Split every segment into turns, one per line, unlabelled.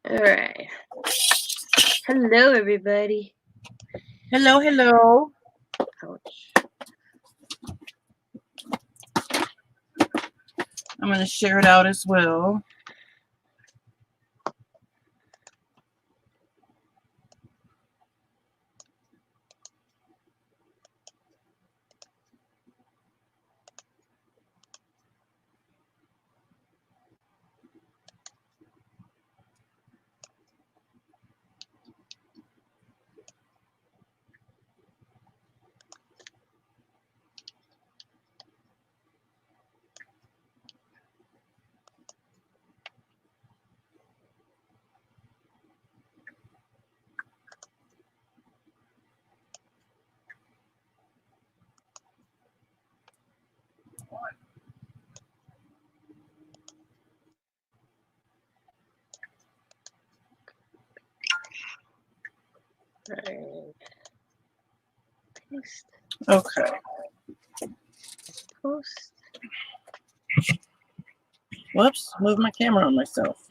All right. Hello, everybody.
Hello, hello.
Ouch.
I'm going to share it out as well.
All right. Paste.
Okay.
Post.
Whoops, move my camera on myself.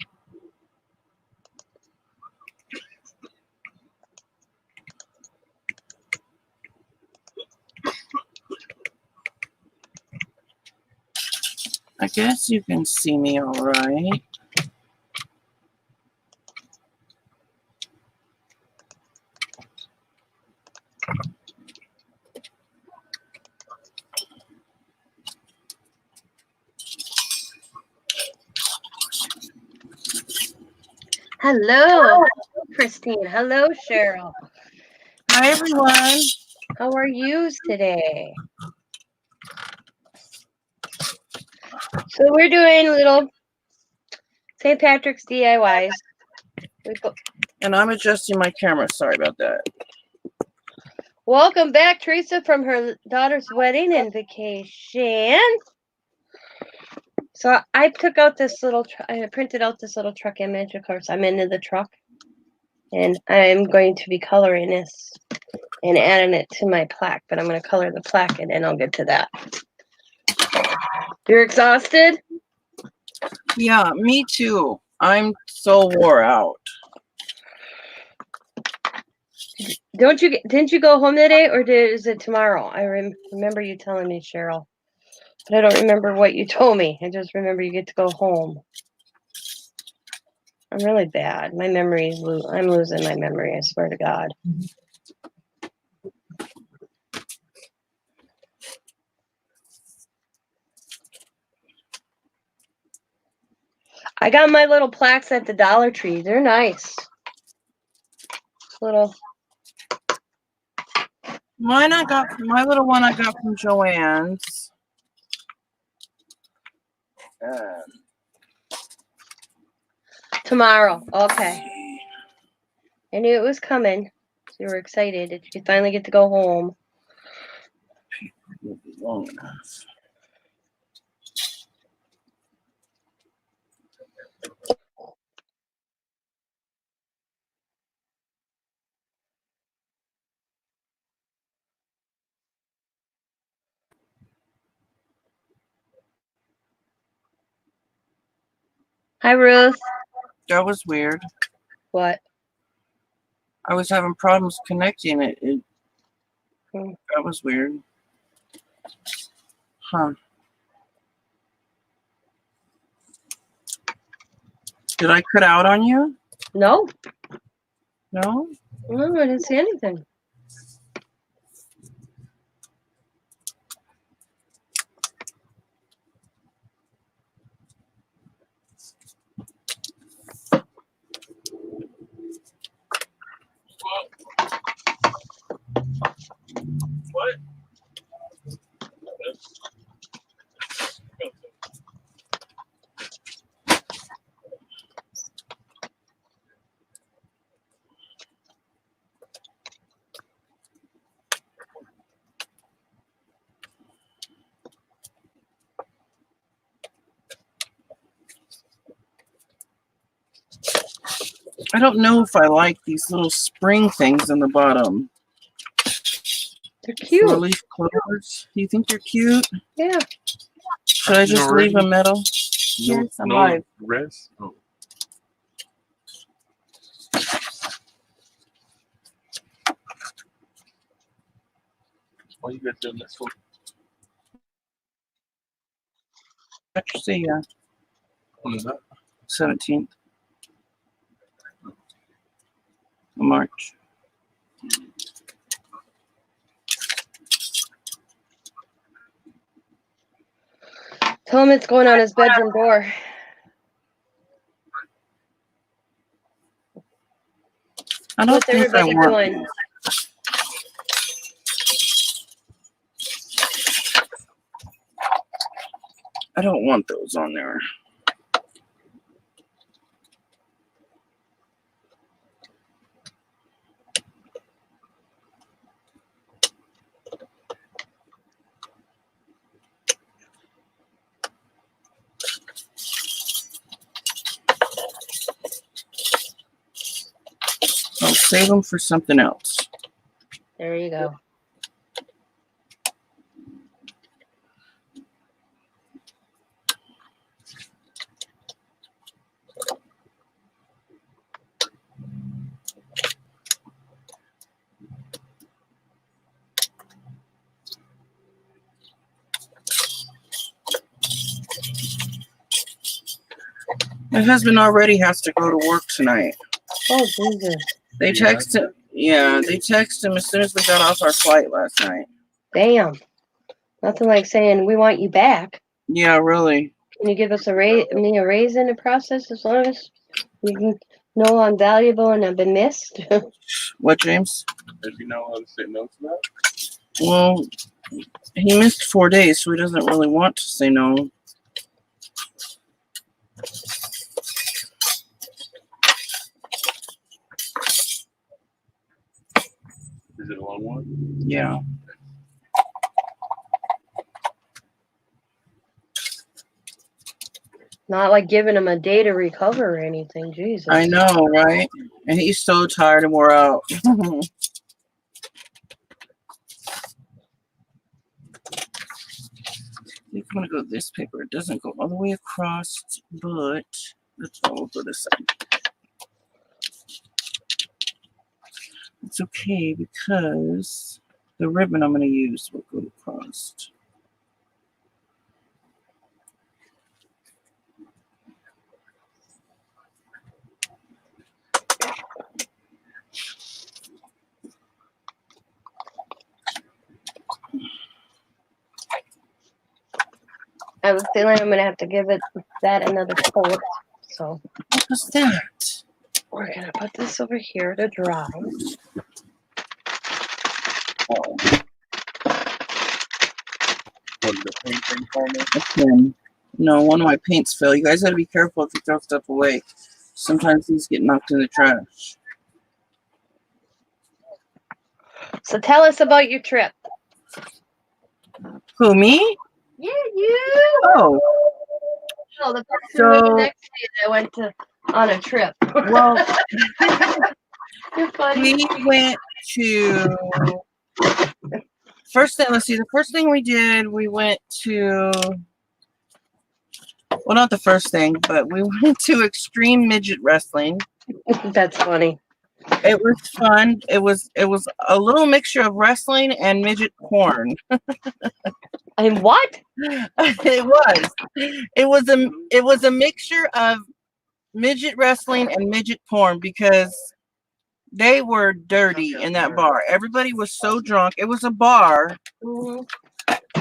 I guess you can see me all right.
Hello, Christine. Hello, Cheryl.
Hi, everyone.
How are you today? So we're doing little St. Patrick's DIYs.
And I'm adjusting my camera. Sorry about that.
Welcome back, Teresa, from her daughter's wedding and vacation. So I took out this little, I printed out this little truck image. Of course, I'm into the truck. And I'm going to be coloring this and adding it to my plaque. But I'm going to color the plaque and then I'll get to that. You're exhausted?
Yeah, me too. I'm so wore out.
Didn't you go home today, or is it tomorrow? I remember you telling me, Cheryl, but I don't remember what you told me. I just remember you get to go home. I'm really bad. My memory is I'm losing my memory. I swear to God. I got my little plaques at the Dollar Tree. They're nice. Little.
My little one I got from Joann's.
Tomorrow. Okay. I knew it was coming. So you were excited that you finally get to go home.
Won't be long enough.
Hi, Ruth.
That was weird.
What?
I was having problems connecting it. That was weird. Huh. Did I cut out on you?
No.
No?
No, I didn't see anything.
What? I don't know if I like these little spring things on the bottom.
They're cute.
Four-leaf clovers. Do you think they're cute?
Yeah.
Should I just leave them metal?
No,
Yes, I'm live.
Rest? Oh. What you guys doing this one?
Actually,
When is that?
17th of March.
Tell him it's going on his bedroom door.
I don't
What's
think I
everybody
want
doing?
these. I don't want those on there. I'll save them for something else.
There you go.
My husband already has to go to work tonight.
Oh, Jesus.
They text him. Yeah, they text him as soon as we got off our flight last night.
Damn. Nothing like saying, we want you back.
Yeah, really.
Can you give us a raise in the process as long as you can know I'm valuable and I've been missed?
What, James?
Does he know how to say no to that?
Well, he missed 4 days, so he doesn't really want to say no.
Is it a long one?
Yeah.
Not like giving him a day to recover or anything. Jesus.
I know, right? And he's so tired and wore out. I'm going to go this paper. It doesn't go all the way across, but let's all go this side. It's okay because the ribbon I'm going to use will go across.
I have a feeling I'm going to have to give that another coat. So
What was that?
we're going to put this over here to dry.
Oh,
What did the paint thing call me?
a pen. No, one of my paints fell. You guys got to be careful if you throw stuff away. Sometimes these get knocked in the trash.
So tell us about your trip.
Who, me?
Yeah, you.
Oh,
Oh, the person
So-
the next day that I went on a trip.
well,
You're funny.
we went to first thing. Let's see. The first thing we did, we went to. Well, not the first thing, but we went to Extreme Midget Wrestling.
That's funny.
It was fun. It was a little mixture of wrestling and midget porn.
And what?
It was a mixture of midget wrestling and midget porn because they were dirty in that bar. Everybody was so drunk. It was a bar.
Mhm.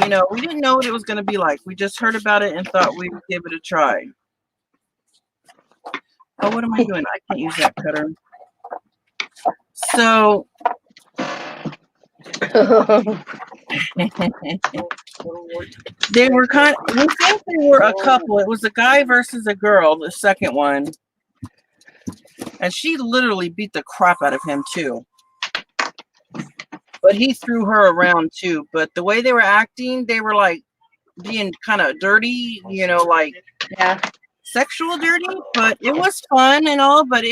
You know, we didn't know what it was going to be like. We just heard about it and thought we would give it a try. Oh, what am I doing? I can't use that cutter. So they were we think they were a couple. It was a guy versus a girl, the second one. And she literally beat the crap out of him too. But he threw her around too. But the way they were acting, they were like being kind of dirty, you know, like
Yeah.
sexual dirty. But it was fun and all, but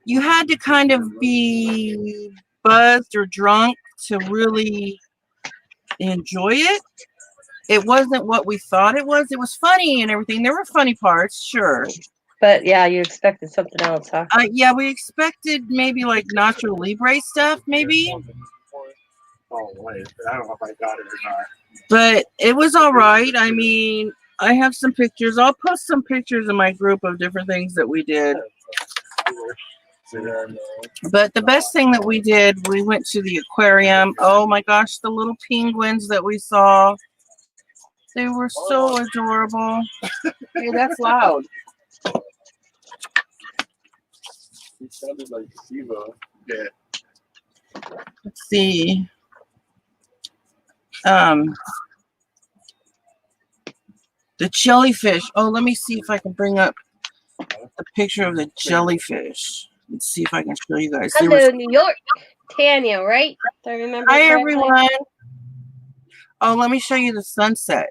you had to kind of be buzzed or drunk to really enjoy it. It wasn't what we thought it was. It was funny and everything. There were funny parts, sure.
But yeah, you expected something else, huh?
Yeah, we expected maybe like Nacho Libre stuff, maybe.
Oh, wait. I don't know if I got it or not.
But it was all right. I mean, I have some pictures. I'll post some pictures in my group of different things that we did. But the best thing that we did, we went to the aquarium. Oh my gosh, the little penguins that we saw. They were so adorable. Hey, that's loud.
It sounded like Siva. Yeah.
Let's see. The jellyfish. Oh, let me see if I can bring up a picture of the jellyfish. Let's see if I can show you guys. There
Hello,
was-
New York. Tanya, right? Do I remember
Hi,
correctly?
everyone. Oh, let me show you the sunset.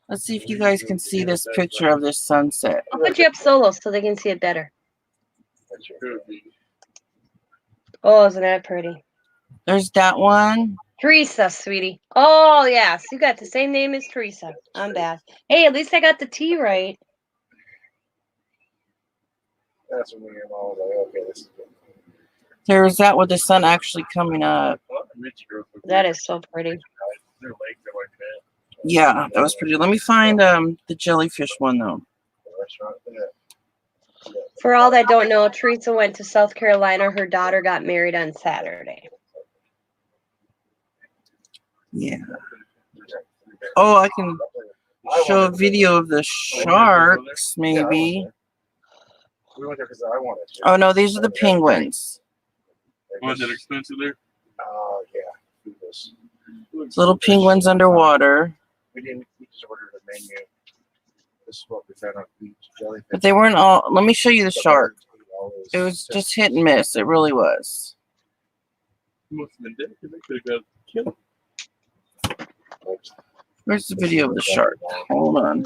Let's see if you guys can see this picture of this sunset.
I'll put you up solo so they can see it better.
Could be.
Oh, isn't that pretty?
There's that one.
Teresa, sweetie. Oh, yes. You got the same name as Teresa. I'm bad. Hey, at least I got the T right.
That's when we were all like, okay, this is good.
There's that with the sun actually coming up.
That is so pretty.
Their legs are like that.
Yeah, that was pretty. Let me find the jellyfish one though.
The restaurant, yeah.
For all that don't know, Teresa went to South Carolina. Her daughter got married on Saturday.
Yeah. Oh, I can show a video of the sharks, maybe.
We went there because I wanted to.
Oh no, these are the penguins.
Was it expensive there?
Yeah.
Little penguins underwater.
We just ordered a menu. This is what we found on the beach. Jellyfish.
But they weren't all. Let me show you the shark. It was just hit and miss. It really was.
Must have been dead because they could have got killed.
Where's the video of the shark? Hold on.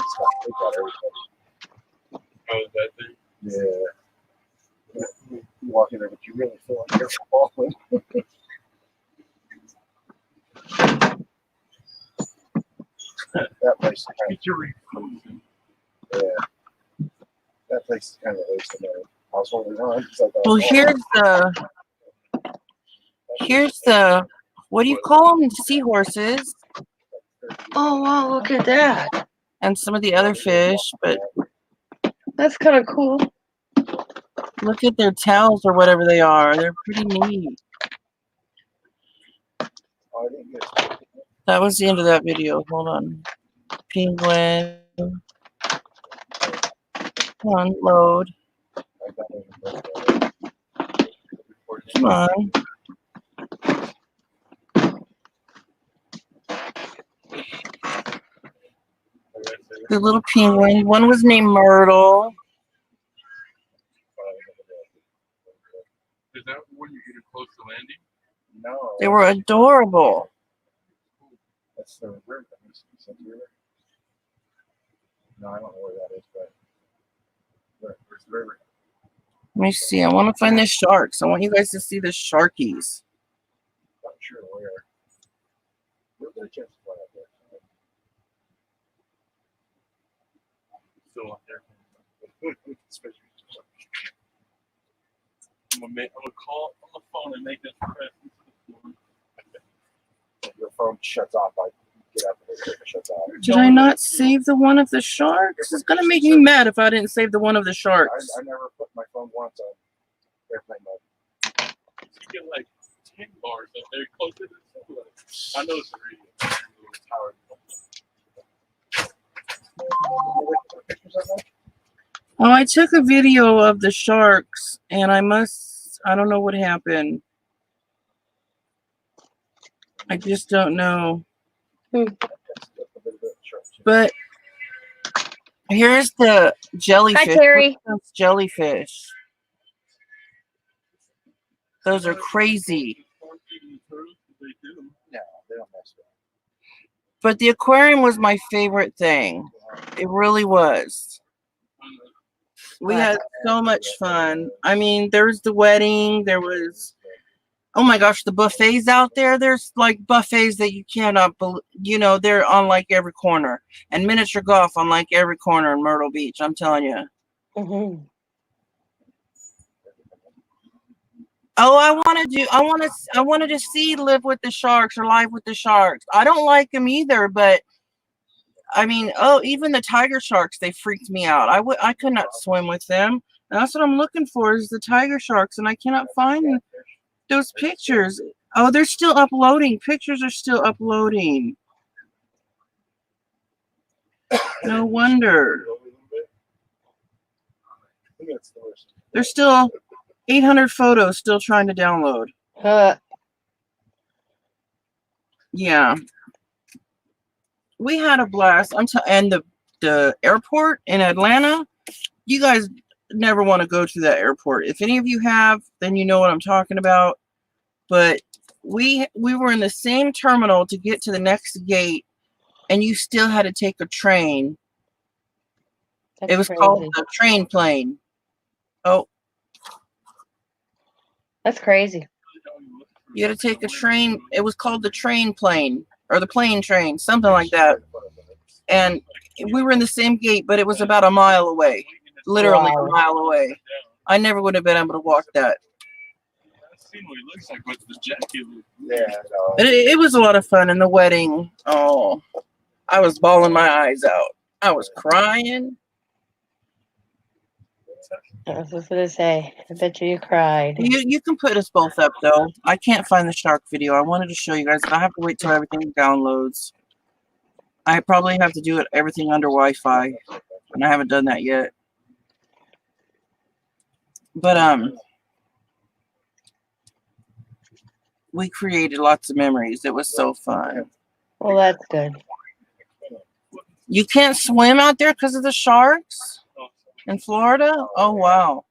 Oh, that thing.
Yeah. You walk in there, but you really feel like you're falling. That place is kind
Get your reflection.
of, yeah. That place is kind of a waste of money. I was holding on.
Well, here's the what do you call them? Seahorses
Oh, wow. Look at that.
and some of the other fish. But
That's kind of cool.
look at their tails or whatever they are. They're pretty neat.
Oh, I didn't get it.
That was the end of that video. Hold on. Penguin. Come on, load.
I got it.
Come on. The little penguin. One was named Myrtle.
Is that when you're getting close to landing?
No.
They were adorable.
That's the river. No, I don't know where that is, but where's the river?
Let me see. I want to find the sharks. I want you guys to see the sharkies.
Not sure where. We'll get a chance to fly out there.
Still up there. I'm gonna call on the phone and make this press.
Your phone shuts off. I get up and it shuts off.
Did I not save the one of the sharks? It's going to make me mad if I didn't save the one of the sharks.
I never put my phone once on airplane mode.
You get like 10 bars up there closer to the sunlight. I know it's a radio.
Pictures of that?
Oh, I took a video of the sharks and I don't know what happened. I just don't know. But here's the jellyfish.
Hi, Terry.
Look at those jellyfish. Those are crazy.
No, they don't mess with
But the aquarium was my favorite thing. It really was. We had so much fun. I mean, there was the wedding. There was, oh my gosh, the buffets out there. There's like buffets that you cannot believe. You know, they're on like every corner. And miniature golf on like every corner in Myrtle Beach. I'm telling you.
Mm-hmm.
Oh, I wanted to see Live with the Sharks or Live with the Sharks. I don't like them either, but I mean, oh, even the tiger sharks, they freaked me out. I could not swim with them. And that's what I'm looking for is the tiger sharks, and I cannot find those pictures. Oh, they're still uploading. Pictures are still uploading. No wonder. There's still 800 photos still trying to download. Yeah. We had a blast. And the airport in Atlanta, you guys never want to go to that airport. If any of you have, then you know what I'm talking about. But we were in the same terminal to get to the next gate, and you still had to take a train. It was called the train plane. Oh,
That's crazy.
you had to take a train. It was called the train plane or the plane train, something like that. And we were in the same gate, but it was about a mile away, literally
Wow.
a mile away. I never would have been able to walk that.
I've seen what he looks like with the jacket.
Yeah,
But it was a lot of fun. And the wedding, oh, I was bawling my eyes out. I was crying.
I was just gonna say, I bet you cried.
You can put us both up though. I can't find the shark video. I wanted to show you guys. I have to wait till everything downloads. I probably have to do it everything under Wi-Fi, and I haven't done that yet. But we created lots of memories. It was so fun.
Well, that's good.
You can't swim out there because of the sharks in Florida? Oh wow.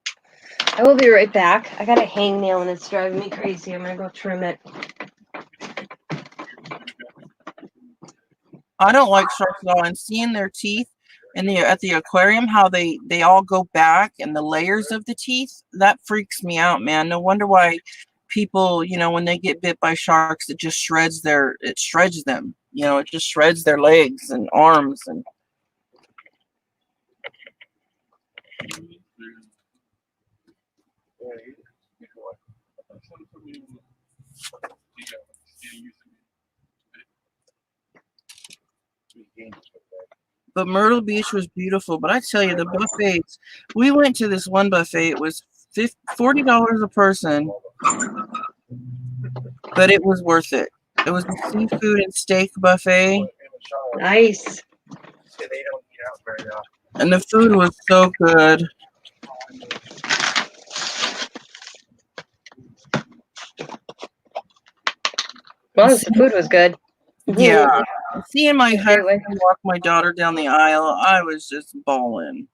I will be right back. I got a hangnail and it's driving me crazy. I'm gonna go trim it.
I don't like sharks at all. And seeing their teeth at the aquarium, how they all go back and the layers of the teeth, that freaks me out, man. No wonder why people, when they get bit by sharks, it just shreds them. It just shreds their legs and arms and But Myrtle Beach was beautiful. But I tell you, the buffets, we went to this one buffet. It was $40 a person, but it was worth it. It was a seafood and steak buffet.
Nice.
And the food was so good.
Well, the food was good.
Yeah. Seeing my
Great way.
husband walk my daughter down the aisle, I was just bawling.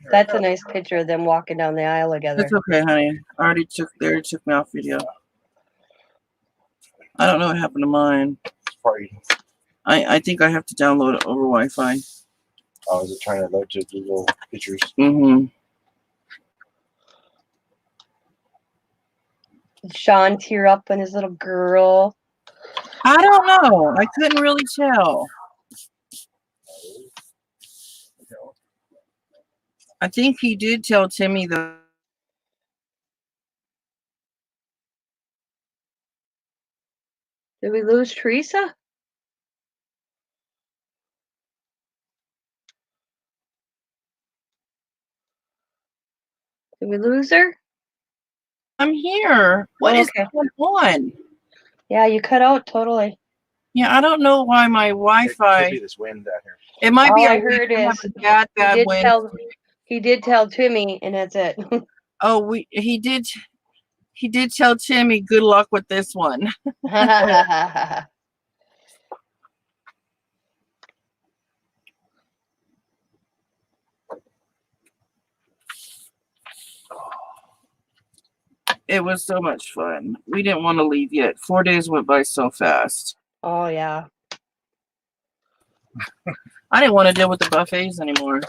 That's a nice picture of them walking down the aisle together.
It's okay, honey. I already took me off video. I don't know what happened to mine. I think I have to download it over Wi-Fi.
Oh, is it trying to load to Google pictures?
Mm-hmm.
Did Sean tear up when his little girl?
I don't know. I couldn't really tell. I think he did tell Timmy the.
Did we lose Teresa? Did we lose her?
I'm here. What is
Okay.
going on?
Yeah, you cut out totally.
Yeah, I don't know why my
It could
Wi-Fi.
be this wind out here.
It might be.
All I
a
heard
we have
is
a bad wind.
He did tell Timmy, and that's it.
Oh, he did tell Timmy good luck with this one. It was so much fun. We didn't want to leave yet. 4 days went by so fast.
Oh yeah.
I didn't want to deal with the buffets anymore.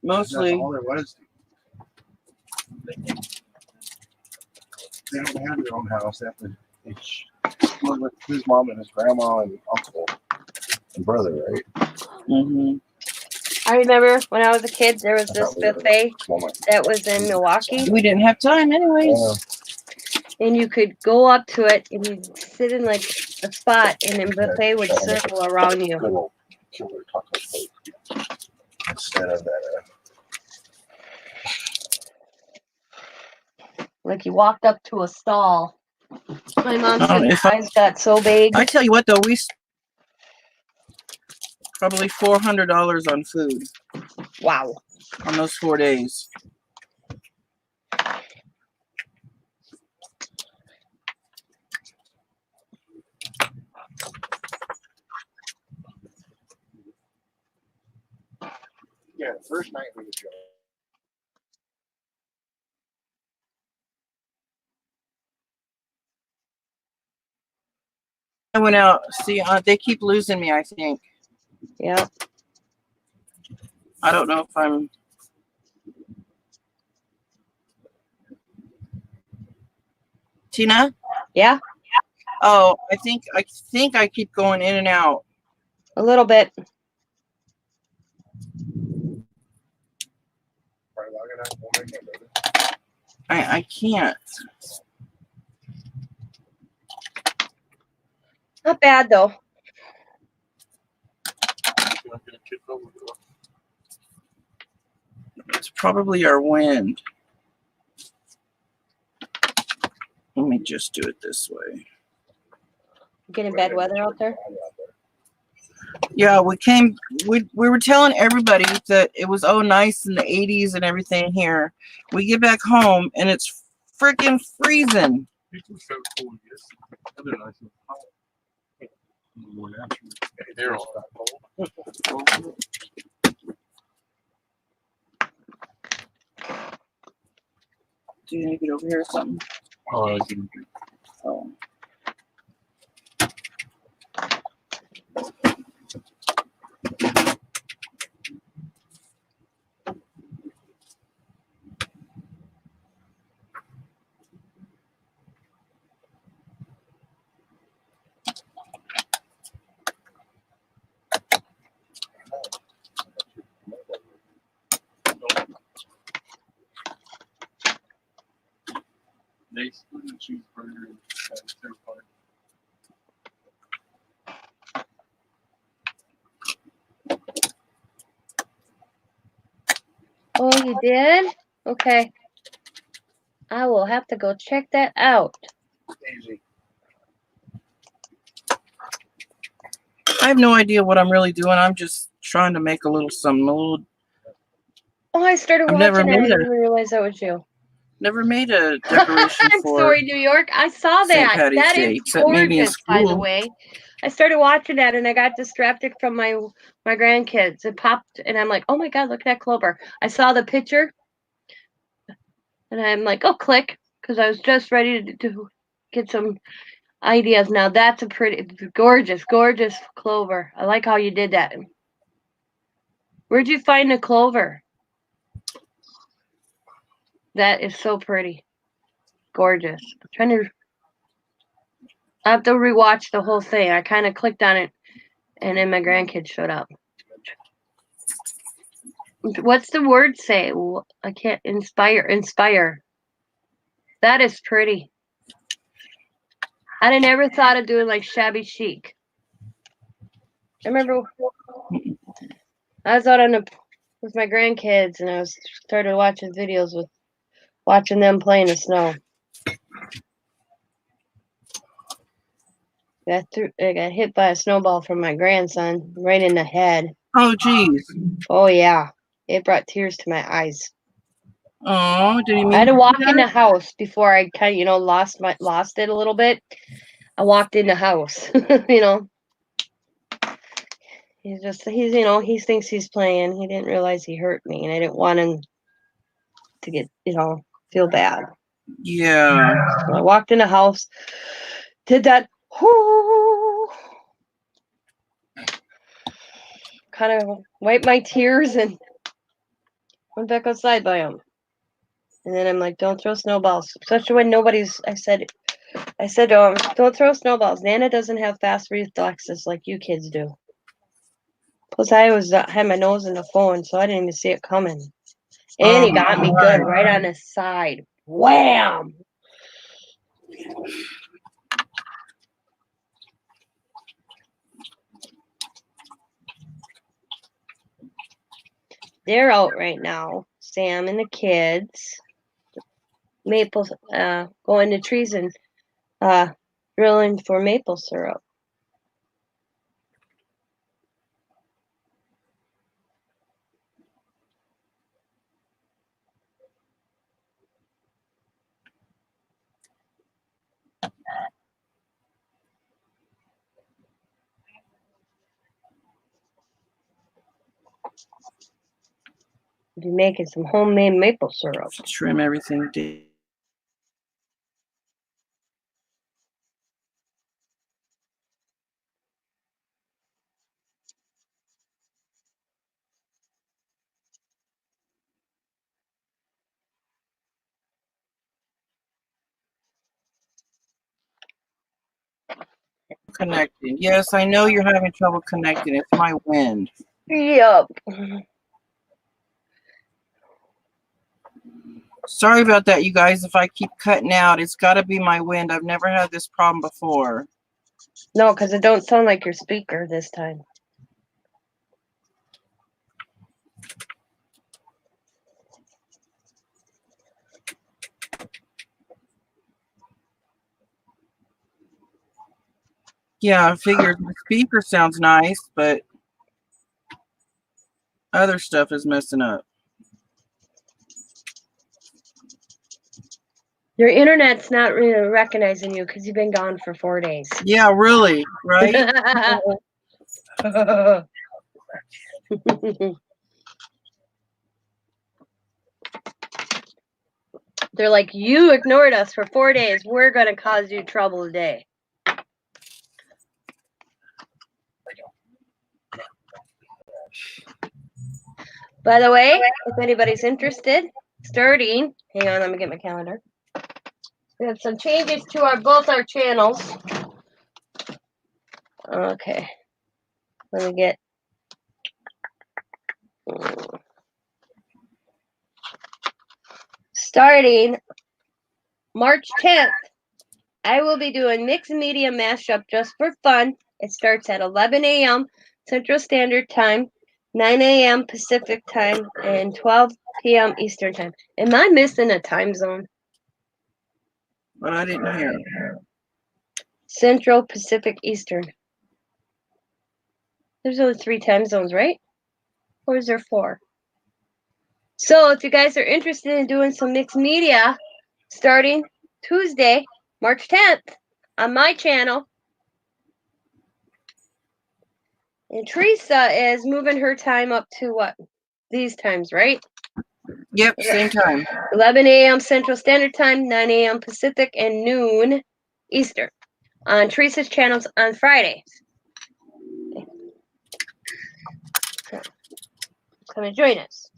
Mostly.
That's all there was. They don't have their own house. They His mom and his grandma and uncle and brother, right?
Mm-hmm.
I remember when I was a kid, there was
I
this
thought we were
buffet
Mama.
that was in Milwaukee,
We didn't have time, anyways.
and you could go up to it and you'd sit in like a spot, and then buffet would
trying to make
circle around you.
Good old killer taco plate instead of that.
Like you walked up to a stall. My mom
Oh,
said the
if I-
fries got so big.
I tell you what, though, we probably $400 on food
Wow.
on those 4 days.
Yeah, the first night we were going.
I went out. See, they keep losing me, I think.
Yeah.
I don't know if I'm. Tina?
Yeah.
Oh, I think I keep going in and out.
A little bit.
Probably logging out. We'll make it, baby.
I can't.
Not bad though.
It's probably our wind. Let me just do it this way.
Getting bad weather out there.
Yeah, we were telling everybody that it was nice in the 80s and everything here. We get back home and it's freaking freezing.
People so cool, yes. Other nice and hot. More natural. They're all cold.
Do you need to get over here or something?
Oh, I can
Oh.
They split a cheeseburger and it's so fun.
Oh, you did? Okay. I will have to go check that out.
Easy.
I have no idea what I'm really doing. I'm just trying to make a little.
Oh, I started
I've never
watching that. I
made
didn't
a-
even realize that was you.
Never made a decoration
I'm
for
sorry, New York. I saw
St.
that.
Patty's
That
Day,
is
except maybe in
gorgeous, by the
school.
way. I started watching that and I got distracted from my grandkids. It popped and I'm like, oh my God, look at that clover. I saw the picture and I'm like, oh, click, because I was just ready to get some ideas. Now that's a pretty, gorgeous, gorgeous clover. I like how you did that. Where'd you find the clover? That is so pretty. Gorgeous. I'm trying to, I have to rewatch the whole thing. I kind of clicked on it and then my grandkids showed up. What's the word say? I can't inspire. That is pretty. I never thought of doing like shabby chic. I remember I was out with my grandkids and I started watching videos watching them play in the snow. I got hit by a snowball from my grandson right in the head.
Oh, geez.
Oh yeah, it brought tears to my eyes.
Oh, did he mean
I had to
do
walk
that?
in the house before I kind of lost it a little bit. I walked in the house, he thinks he's playing. He didn't realize he hurt me, and I didn't want him to get feel bad.
Yeah.
So I walked in the house, did that, kind of wiped my tears and went back outside by him. And then I'm like, don't throw snowballs, especially when I said, I said to him, don't throw snowballs. Nana doesn't have fast reflexes like you kids do. Plus, I was had my nose in the phone, so I didn't even see it coming. And he got me good right on his side. Wham! They're out right now. Sam and the kids. Maple, going to trees and drilling for maple syrup. Be making some homemade maple syrup.
Trim everything down. Connecting. Yes, I know you're having trouble connecting. It's my wind.
Yup.
Sorry about that, you guys. If I keep cutting out, it's got to be my wind. I've never had this problem before.
No, because it don't sound like your speaker this time.
Yeah, I figured the speaker sounds nice, but other stuff is messing up.
Your internet's not really recognizing you because you've been gone for 4 days.
Yeah, really, right?
They're like, you ignored us for 4 days. We're going to cause you trouble today. By the way, if anybody's interested, starting, hang on, let me get my calendar. We have some changes to both our channels. Okay. Let me get. Starting March 10th, I will be doing mixed media mashup just for fun. It starts at 11 a.m. Central Standard Time, 9 a.m. Pacific Time, and 12 p.m. Eastern Time. Am I missing a time zone?
But I didn't hear.
Central, Pacific, Eastern. There's only 3 time zones, right? Or is there 4? So if you guys are interested in doing some mixed media, starting Tuesday, March 10th, on my channel. And Teresa is moving her time up to what? These times, right?
Yep, same time.
11 a.m. Central Standard Time, 9 a.m. Pacific, and noon Eastern. On Teresa's channels on Fridays. So, come and join us.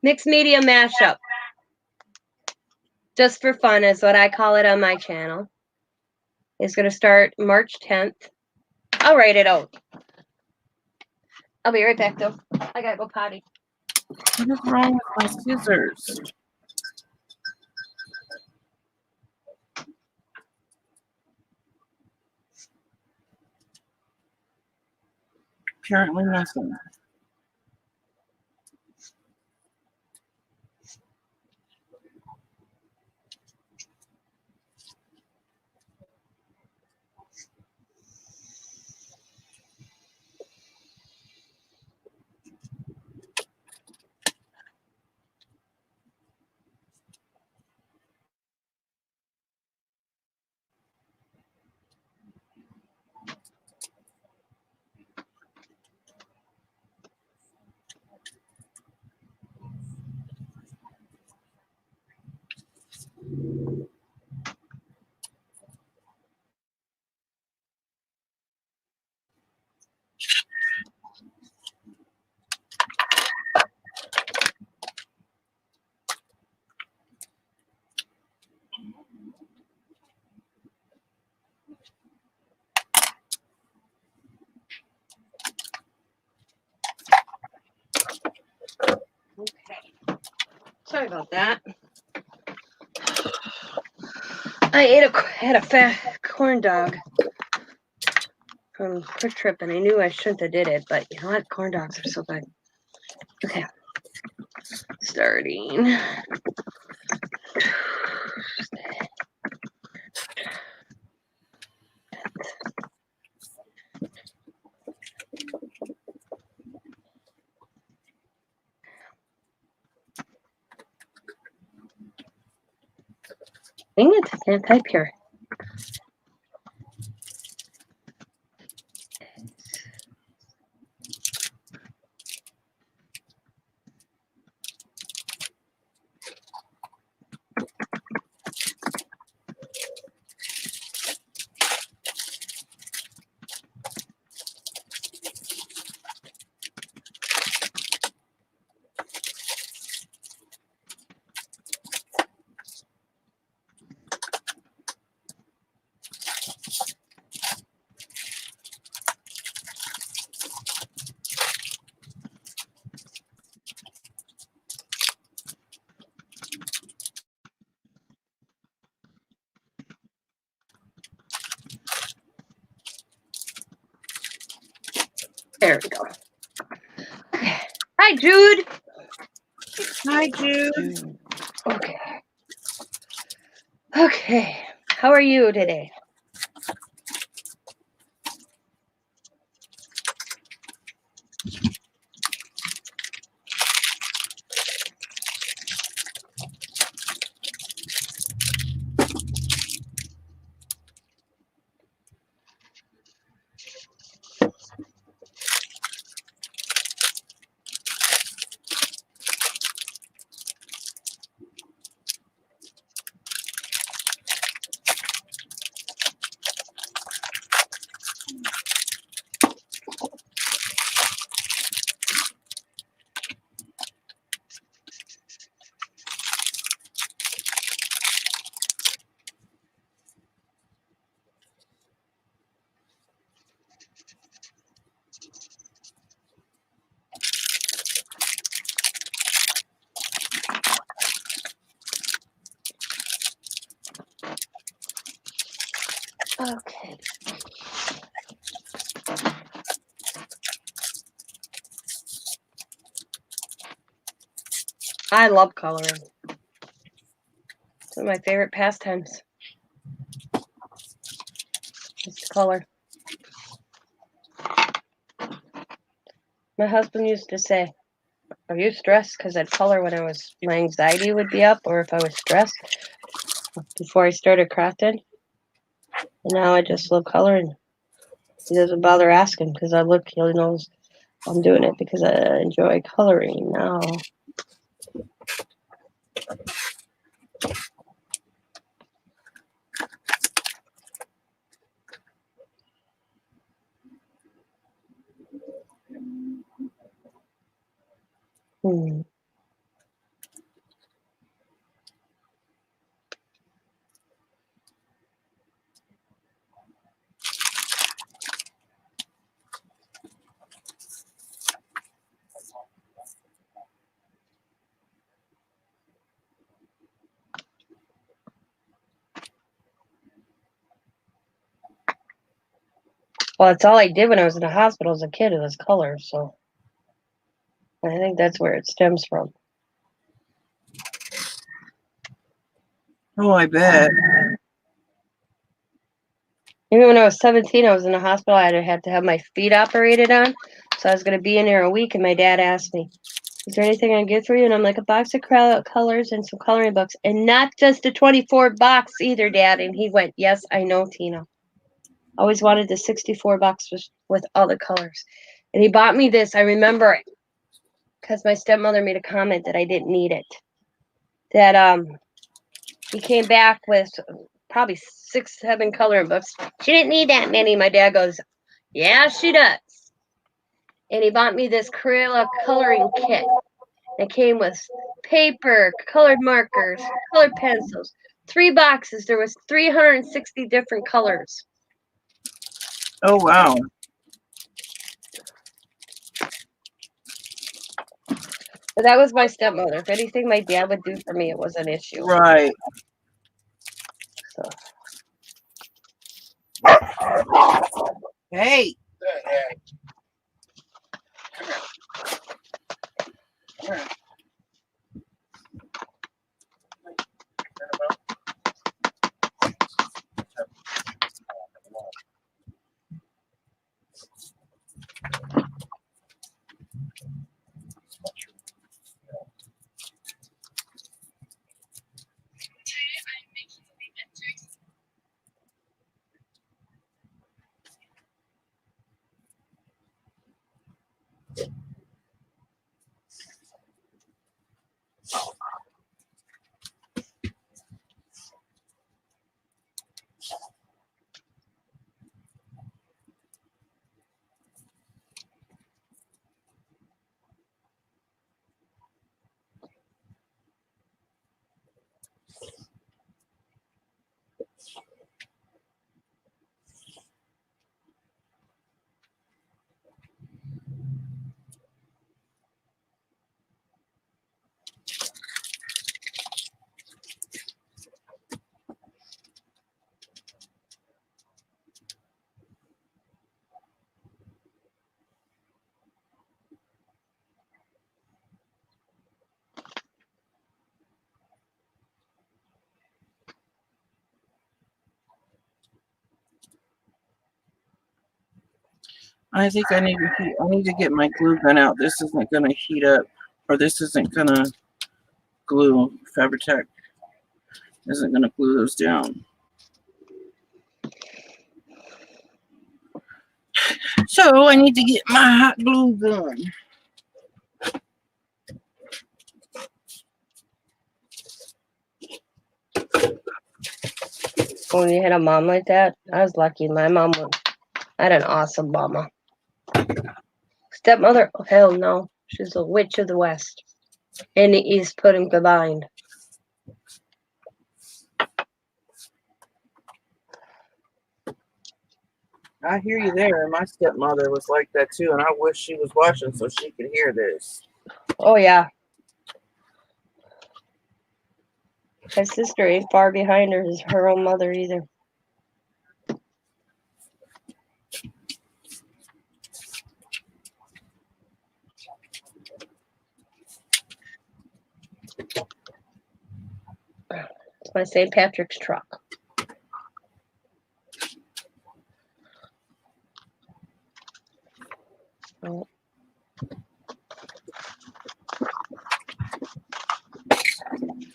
Mixed media mashup. Just for fun is what I call it on my channel. It's going to start March 10th. I'll write it out. I'll be right back, though. I got to go potty.
What is wrong with my scissors? Apparently nothing.
Sorry about that. I had a fat corn dog from Quick Trip, and I knew I shouldn't have did it, but you know what? Corn dogs are so good. Okay. Starting. Dang it, I can't type here. There we go. Okay. Hi, Jude.
Hi, Jude.
Okay. Okay. How are you today? Okay. I love coloring. It's one of my favorite pastimes. Just to color. My husband used to say, "Are you stressed?" Because I'd color when my anxiety would be up, or if I was stressed before I started crafting. And now I just love coloring. He doesn't bother asking because he knows I'm doing it because I enjoy coloring now. Hmm. Well, that's all I did when I was in the hospital as a kid. It was color, so I think that's where it stems from.
Oh, I bet.
Even when I was 17, I was in the hospital. I had to have my feet operated on, so I was going to be in there a week. And my dad asked me, "Is there anything I can get for you?" And I'm like, "A box of colors and some coloring books, and not just a 24 box either, Dad." And he went, "Yes, I know, Tina. Always wanted the 64 box with all the colors." And he bought me this. I remember it because my stepmother made a comment that I didn't need it. That he came back with probably 6, 7 coloring books. She didn't need that many. My dad goes, "Yeah, she does." And he bought me this Crayola coloring kit. It came with paper, colored markers, colored pencils, 3 boxes. There was 360 different colors.
Oh, wow.
But that was my stepmother. If anything my dad would do for me, it was an issue.
Right.
So
Hey. I think I need to get my glue gun out. This isn't gonna heat up, or this isn't gonna glue. Fabri-Tac isn't gonna glue those down. So I need to get my hot glue gun.
when you had a mom like that, I was lucky. My mom had an awesome mama. Stepmother, oh, hell no. She's a witch of the West. And the East put him combined.
I hear you there. My stepmother was like that too, and I wish she was watching so she could hear this.
Oh, yeah. My sister ain't far behind her as her own mother either. It's my St. Patrick's truck. Oh.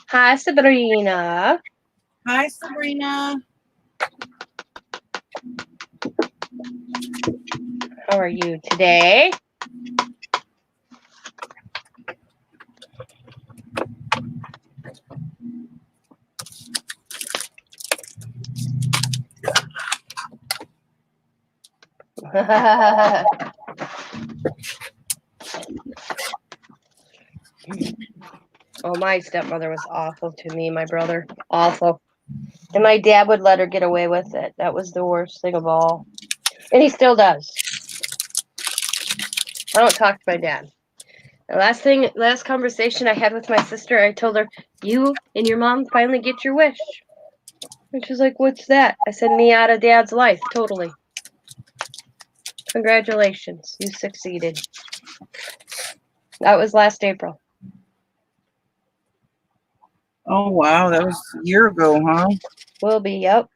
Hi, Sabrina.
Hi, Sabrina.
How are you today? Oh, my stepmother was awful to me, my brother. Awful. And my dad would let her get away with it. That was the worst thing of all. And he still does. I don't talk to my dad. The last conversation I had with my sister, I told her, you and your mom finally get your wish. And she's like, what's that? I said, me out of dad's life, totally. Congratulations, you succeeded. That was last April.
Oh, wow. That was a year ago, huh?
Will be, yep.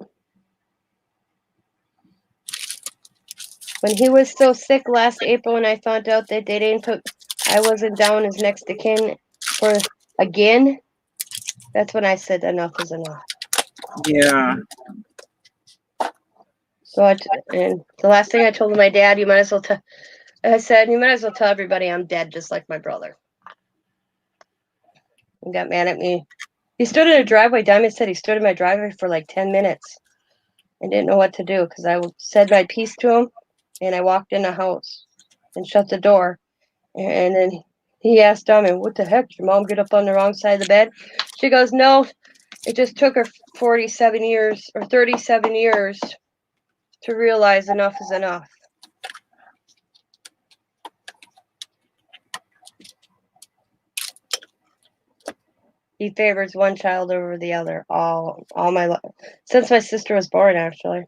When he was so sick last April and I found out that they didn't put, I wasn't down as next to kin for again, that's when I said enough is enough.
Yeah.
So and the last thing I told my dad, you might as well tell, I said, you might as well tell everybody I'm dead, just like my brother. He got mad at me. He stood in a driveway. Diamond said he stood in my driveway for like 10 minutes and didn't know what to do because I said my piece to him and I walked in the house and shut the door. And then he asked Diamond, what the heck? Did your mom get up on the wrong side of the bed? She goes, no, it just took her 47 years or 37 years to realize enough is enough. he favors one child over the other all my life since my sister was born, actually,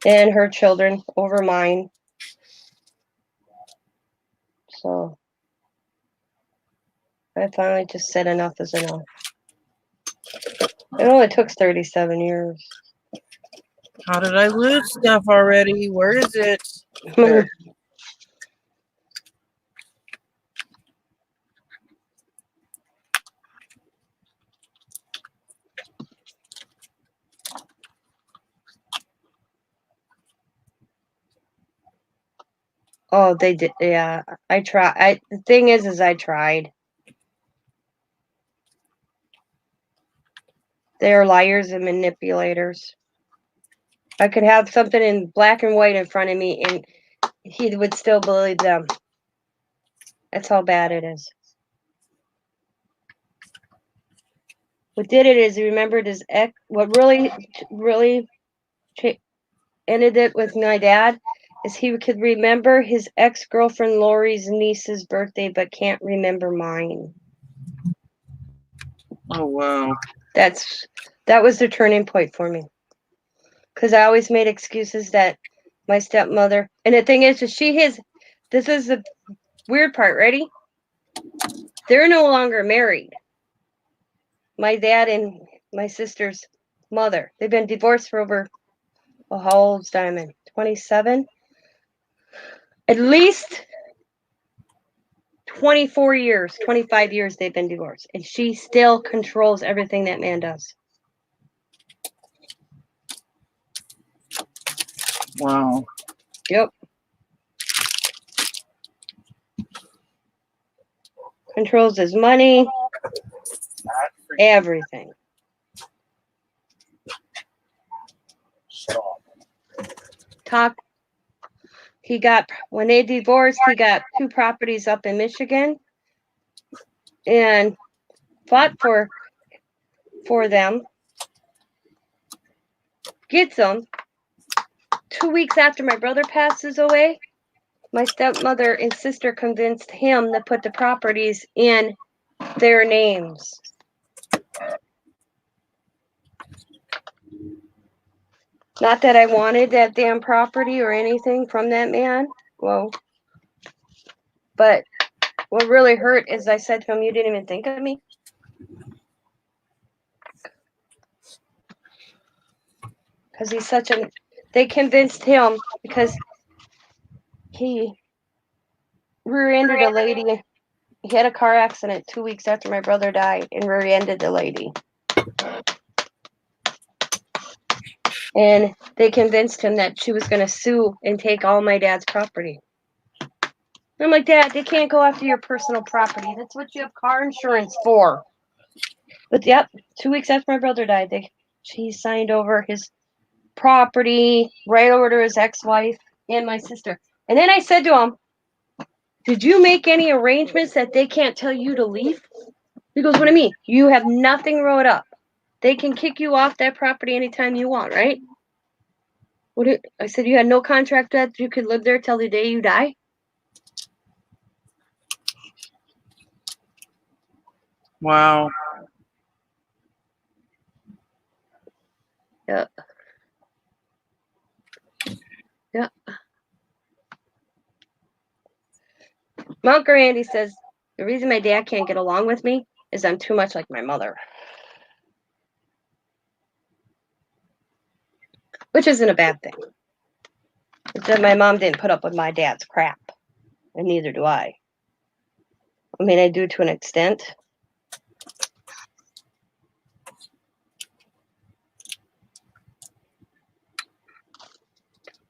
and her children over mine. So I finally just said enough is enough. It only took 37 years.
How did I lose stuff already? Where is it? There.
Oh, they did. Yeah, I try. The thing is I tried. They're liars and manipulators. I could have something in black and white in front of me, and he would still believe them. That's how bad it is. What did it is he remembered his ex. What really ended it with my dad is he could remember his ex-girlfriend Lori's niece's birthday, but can't remember mine.
Oh wow.
That was the turning point for me. Because I always made excuses that my stepmother, and the thing is this is the weird part, ready? They're no longer married. My dad and my sister's mother. They've been divorced for over, well, how old's Diamond? 27? At least 24 years, 25 years they've been divorced. And she still controls everything that man does.
Wow.
Yep. Controls his money, everything.
Stop.
When they divorced, he got 2 properties up in Michigan and fought for them. Gets them. 2 weeks after my brother passes away, my stepmother and sister convinced him to put the properties in their names. Not that I wanted that damn property or anything from that man. Well, but what really hurt is I said to him, "You didn't even think of me." Because they convinced him because he rear-ended a lady. He had a car accident 2 weeks after my brother died and rear-ended the lady. And they convinced him that she was going to sue and take all my dad's property. I'm like, Dad, they can't go after your personal property. That's what you have car insurance for. But yep, 2 weeks after my brother died, she signed over his property right over to his ex-wife and my sister. And then I said to him, "Did you make any arrangements that they can't tell you to leave?" He goes, "What do you mean? You have nothing wrote up. They can kick you off that property anytime you want, right?" I said, "You had no contract that you could live there till the day you die?"
Wow.
Yep. Yep. Mount Randy says, "The reason my dad can't get along with me is I'm too much like my mother." Which isn't a bad thing. It's that my mom didn't put up with my dad's crap. And neither do I. I mean, I do to an extent.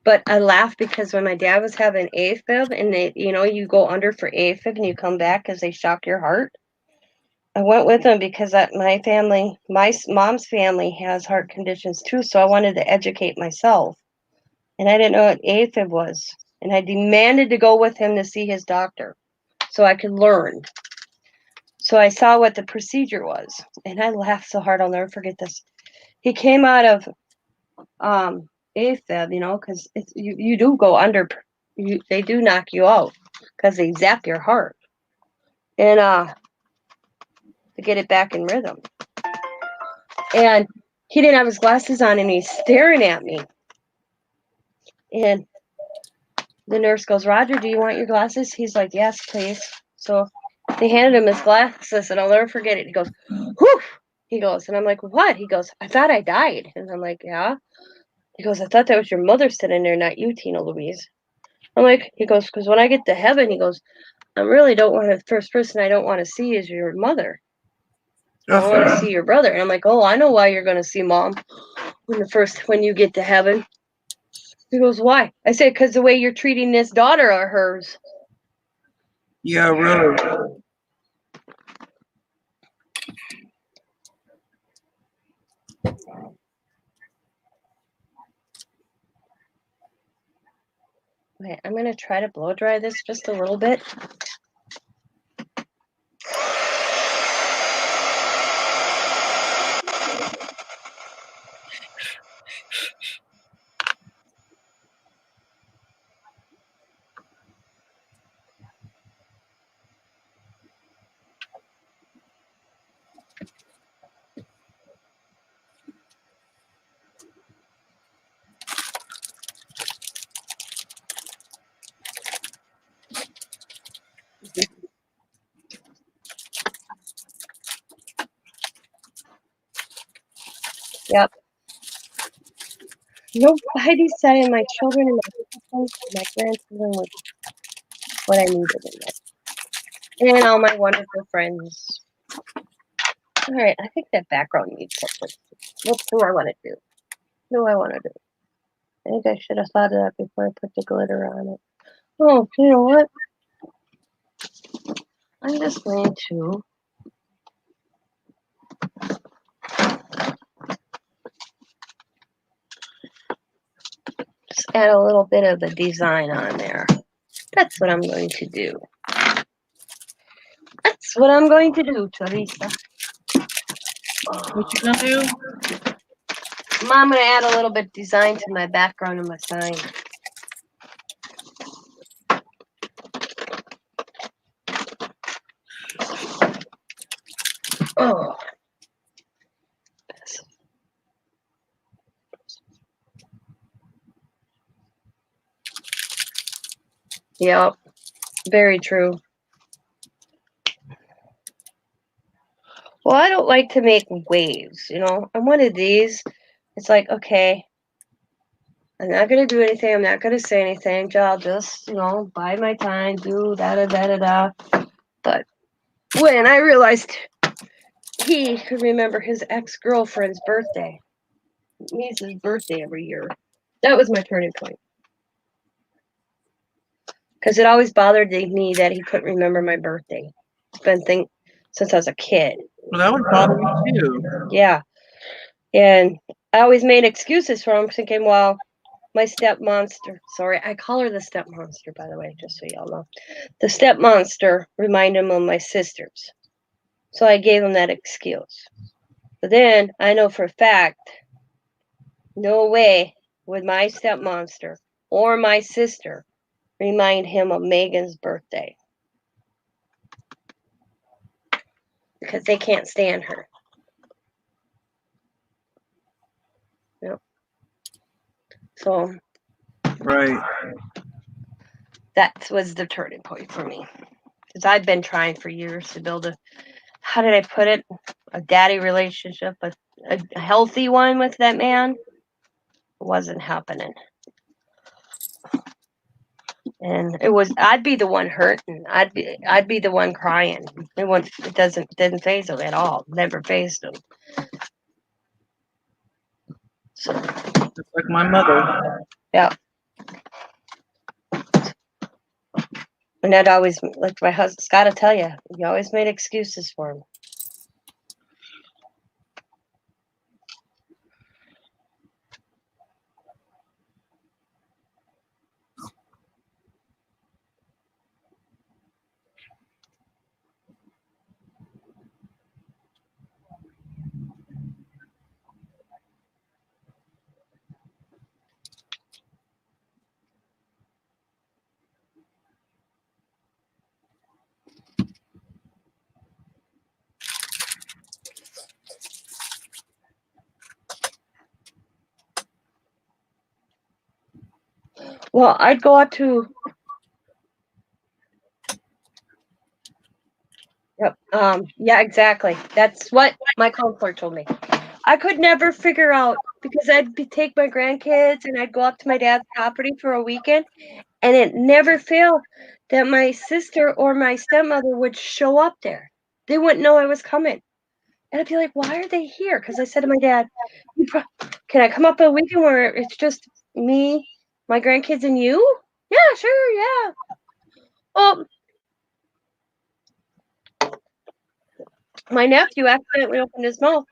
But I laugh because when my dad was having AFib and you go under for AFib and you come back because they shock your heart. I went with him because my mom's family has heart conditions too. So I wanted to educate myself. And I didn't know what AFib was. And I demanded to go with him to see his doctor so I could learn. So I saw what the procedure was. And I laughed so hard, I'll never forget this. He came out of AFib, because you do go under. They do knock you out because they zap your heart. and to get it back in rhythm. And he didn't have his glasses on, and he's staring at me. And the nurse goes, Roger, do you want your glasses? He's like, yes, please. So they handed him his glasses, and I'll never forget it. He goes, whew! He goes, and I'm like, what? He goes, I thought I died. And I'm like, yeah. He goes, I thought that was your mother sitting there, not you, Tina Louise. I'm like, he goes, because when I get to heaven, he goes, I really don't want to, the first person I don't want to see is your mother. I want to see your brother. And I'm like, oh, I know why you're going to see mom when you get to heaven. He goes, why? I said, because the way you're treating this daughter of hers.
Yeah, really.
Okay, I'm going to try to blow dry this just a little bit. Yep. Nope. I decided my children and my grandchildren was what I needed in life. And all my wonderful friends. All right, I think that background needs something. What do I want to do? What do I want to do? I think I should have thought of that before I put the glitter on it. Oh, you know what? I'm just going to just add a little bit of the design on there. That's what I'm going to do. That's what I'm going to do, Teresa.
What you gonna do?
I'm going to add a little bit of design to my background and my sign. Oh. Yep. Very true. Well, I don't like to make waves, you know. I'm one of these. It's like, okay, I'm not going to do anything. I'm not going to say anything. I'll just, bide my time, do da-da-da-da-da. But when I realized he could remember his ex-girlfriend's birthday, niece's birthday every year, that was my turning point. Because it always bothered me that he couldn't remember my birthday. It's been since I was a kid.
Well, that would bother me too.
Yeah. And I always made excuses for him, thinking, well, my step monster, sorry, I call her the step monster, by the way, just so y'all know. The step monster reminded him of my sisters. So I gave him that excuse. But then I know for a fact, no way would my step monster or my sister remind him of Megan's birthday. Because they can't stand her. Yep. So
Right.
that was the turning point for me. Because I've been trying for years to build how did I put it? A daddy relationship, a healthy one with that man. It wasn't happening. And I'd be the one hurting. I'd be the one crying. It didn't faze him at all. Never fazed him. So,
Just like my mother.
yeah. And I'd always, like my husband's got to tell you, he always made excuses for him. Well, I'd go out to. Yep. Yeah, exactly. That's what my counselor told me. I could never figure out because take my grandkids and I'd go up to my dad's property for a weekend, and it never failed that my sister or my stepmother would show up there. They wouldn't know I was coming. And I'd be like, why are they here? Because I said to my dad, can I come up a weekend where it's just me, my grandkids, and you? Yeah, sure, yeah. Well, my nephew accidentally opened his mouth.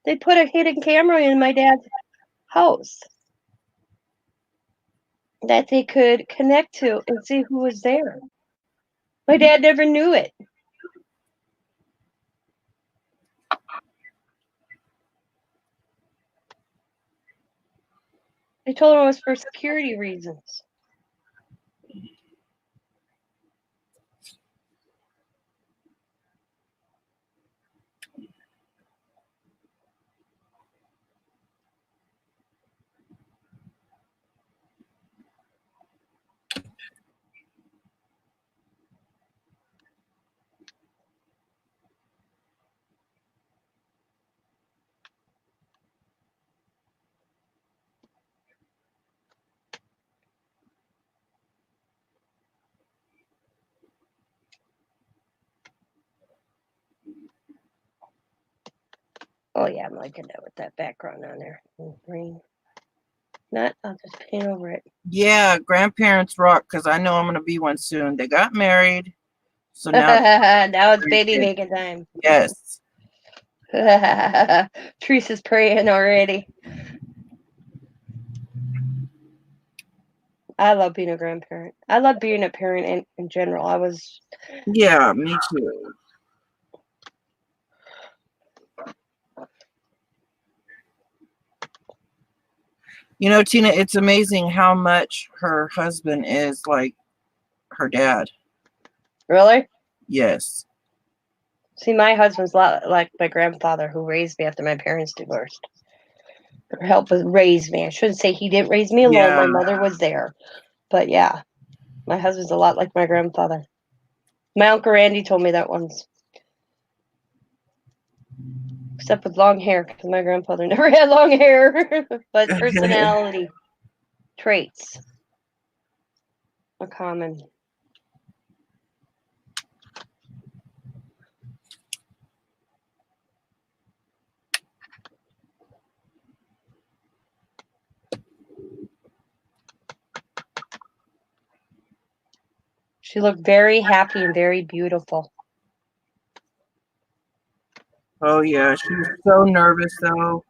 They put a hidden camera in my dad's house that they could connect to and see who was there. My dad never knew it. I told him it was for security reasons. Oh yeah, I'm liking that with that background on there. Green. Not, I'll just paint over it.
Yeah, grandparents rock because I know I'm going to be one soon. They got married. So now,
now it's baby making time.
yes.
Teresa's praying already. I love being a grandparent. I love being a parent in general.
Yeah, me too. You know, Tina, it's amazing how much her husband is like her dad.
Really?
Yes.
See, my husband's a lot like my grandfather who raised me after my parents divorced. Or helped raise me. I shouldn't say he didn't raise me alone.
Yeah.
My mother was there. But yeah, my husband's a lot like my grandfather. My Uncle Randy told me that once. Except with long hair, because my grandfather never had long hair. But personality traits are common. She looked very happy and very beautiful.
Oh, yeah. She was so nervous, though.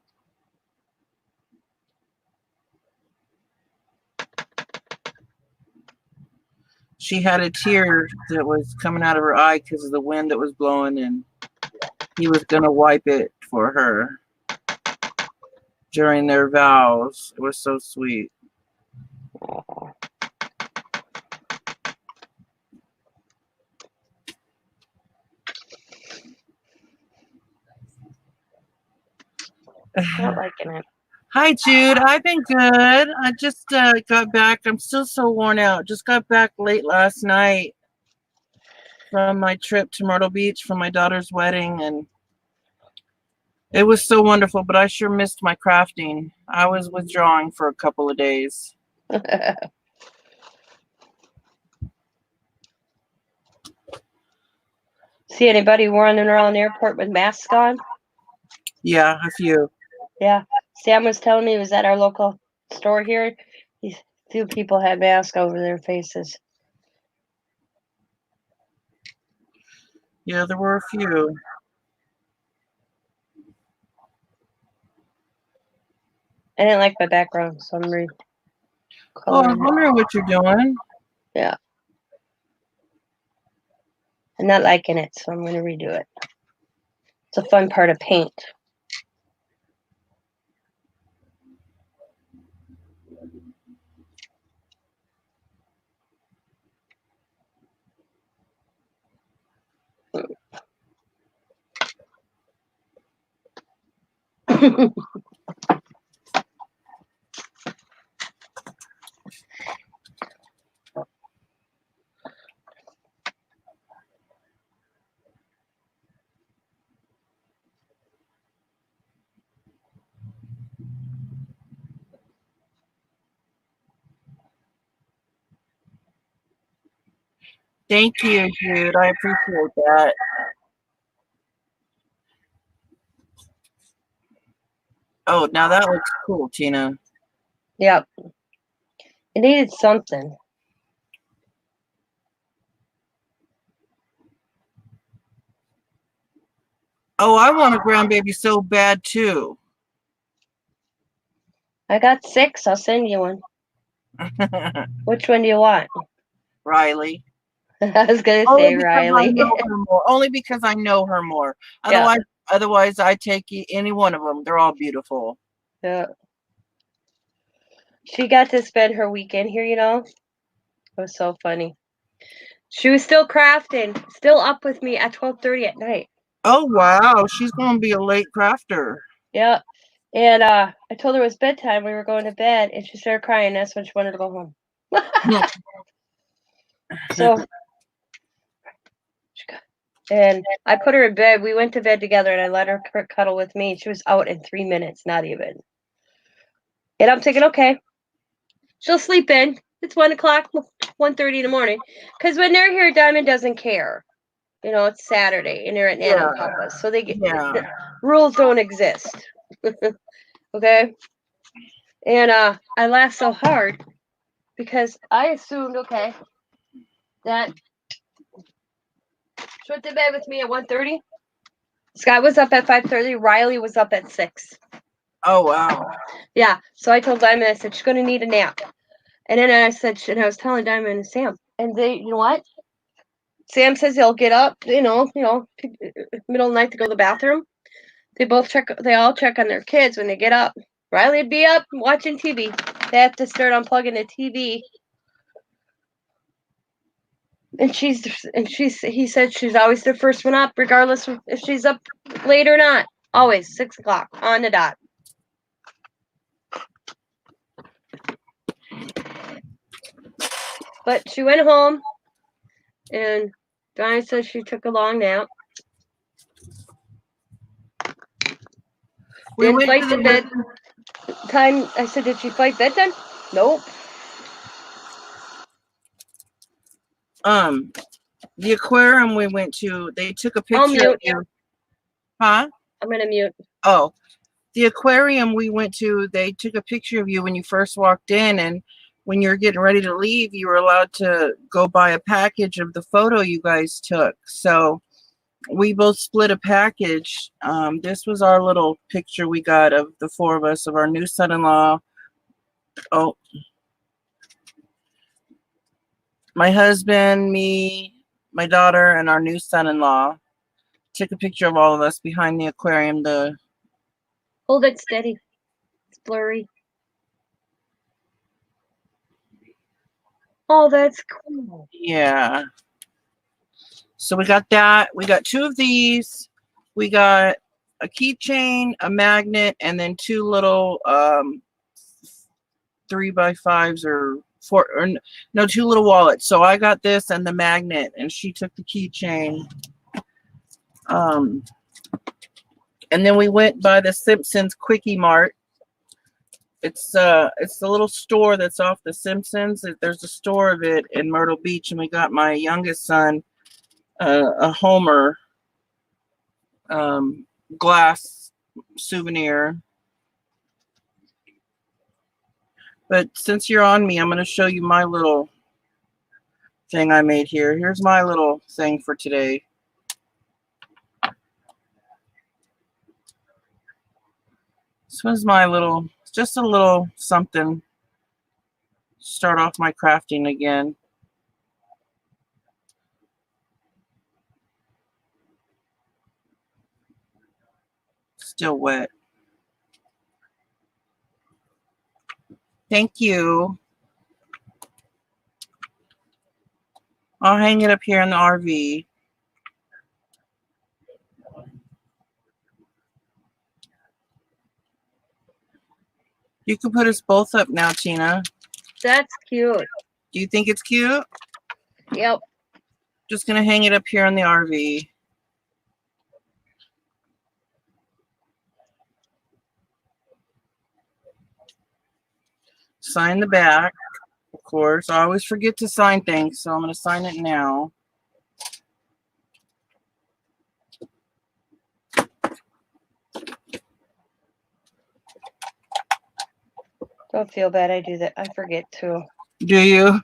She had a tear that was coming out of her eye because of the wind that was blowing, and he was going to wipe it for her during their vows. It was so sweet.
Aww. Not liking it.
Hi, Jude. I've been good. I just got back. I'm still so worn out. Just got back late last night from my trip to Myrtle Beach for my daughter's wedding, and it was so wonderful, but I sure missed my crafting. I was withdrawing for a couple of days.
See anybody running around the airport with masks on?
Yeah, a few.
Yeah. Sam was telling me he was at our local store here. These few people had masks over their faces.
Yeah, there were a few.
I didn't like my background, so I'm
Oh, I
recoloring
was
it.
wondering what you're doing.
Yeah. I'm not liking it, so I'm going to redo it. It's a fun part of paint.
Thank you, Jude. I appreciate that. Oh, now that looks cool, Tina.
Yep. It needed something.
Oh, I want a grandbaby so bad too.
I got 6. I'll send you one. Which one do you want?
Riley.
I was gonna
Only
say
because
Riley.
I know her more. Only because I know her more.
Yeah.
Otherwise, I take any one of them. They're all beautiful.
Yeah. She got to spend her weekend here, you know? It was so funny. She was still crafting, still up with me at 12:30 at night.
Oh wow, she's gonna be a late crafter.
Yeah. And I told her it was bedtime. We were going to bed, and she started crying. That's when she wanted to go home. So, and I put her in bed. We went to bed together, and I let her cuddle with me. She was out in 3 minutes, not even. And I'm thinking, okay, she'll sleep in. It's 1:00, 1:30 in the morning. Because when they're here, Diamond doesn't care. You know, it's Saturday, and they're at Nanny and Papa's, so they get the rules don't exist. Okay. And I laughed so hard because I assumed, okay, that she went to bed with me at 1:30. Scott was up at 5:30. Riley was up at 6.
Oh wow.
Yeah. So I told Diamond, I said she's gonna need a nap. And then I said, and I was telling Diamond and Sam, and they, you know what? Sam says he'll get up, middle of the night to go to the bathroom. They all check on their kids when they get up. Riley would be up watching TV. They have to start unplugging the TV. And he said she's always the first one up, regardless of if she's up late or not. Always 6:00 on the dot. But she went home, and Donnie says she took a long nap.
We
Didn't
went
fight
to
the bed time. I said, did she fight bedtime? Nope.
The aquarium we went to, they took a
I'll
picture of
mute.
you. Huh?
I'm gonna mute.
Oh, the aquarium we went to, they took a picture of you when you first walked in, and when you're getting ready to leave, you were allowed to go buy a package of the photo you guys took. So we both split a package. This was our little picture we got of the 4 of us, of our new son-in-law. Oh, my husband, me, my daughter, and our new son-in-law. Took a picture of all of us behind the aquarium.
Hold it steady. It's blurry. Oh, that's cool.
Yeah. So we got that. We got 2 of these. We got a keychain, a magnet, and then 2 little 3x5s or 4, or no, 2 little wallets. So I got this and the magnet, and she took the keychain. And then we went by the Simpsons Quickie Mart. It's the little store that's off the Simpsons. There's a store of it in Myrtle Beach, and we got my youngest son a Homer glass souvenir. But since you're on me, I'm going to show you my little thing I made here. Here's my little thing for today. This was my little, just a little something. Start off my crafting again. Still wet. Thank you. I'll hang it up here in the RV. You can put us both up now, Tina.
That's cute.
Do you think it's cute?
Yep.
Just gonna hang it up here in the RV. Sign the back, of course. I always forget to sign things, so I'm gonna sign it now.
Don't feel bad. I do that. I forget too.
Do you?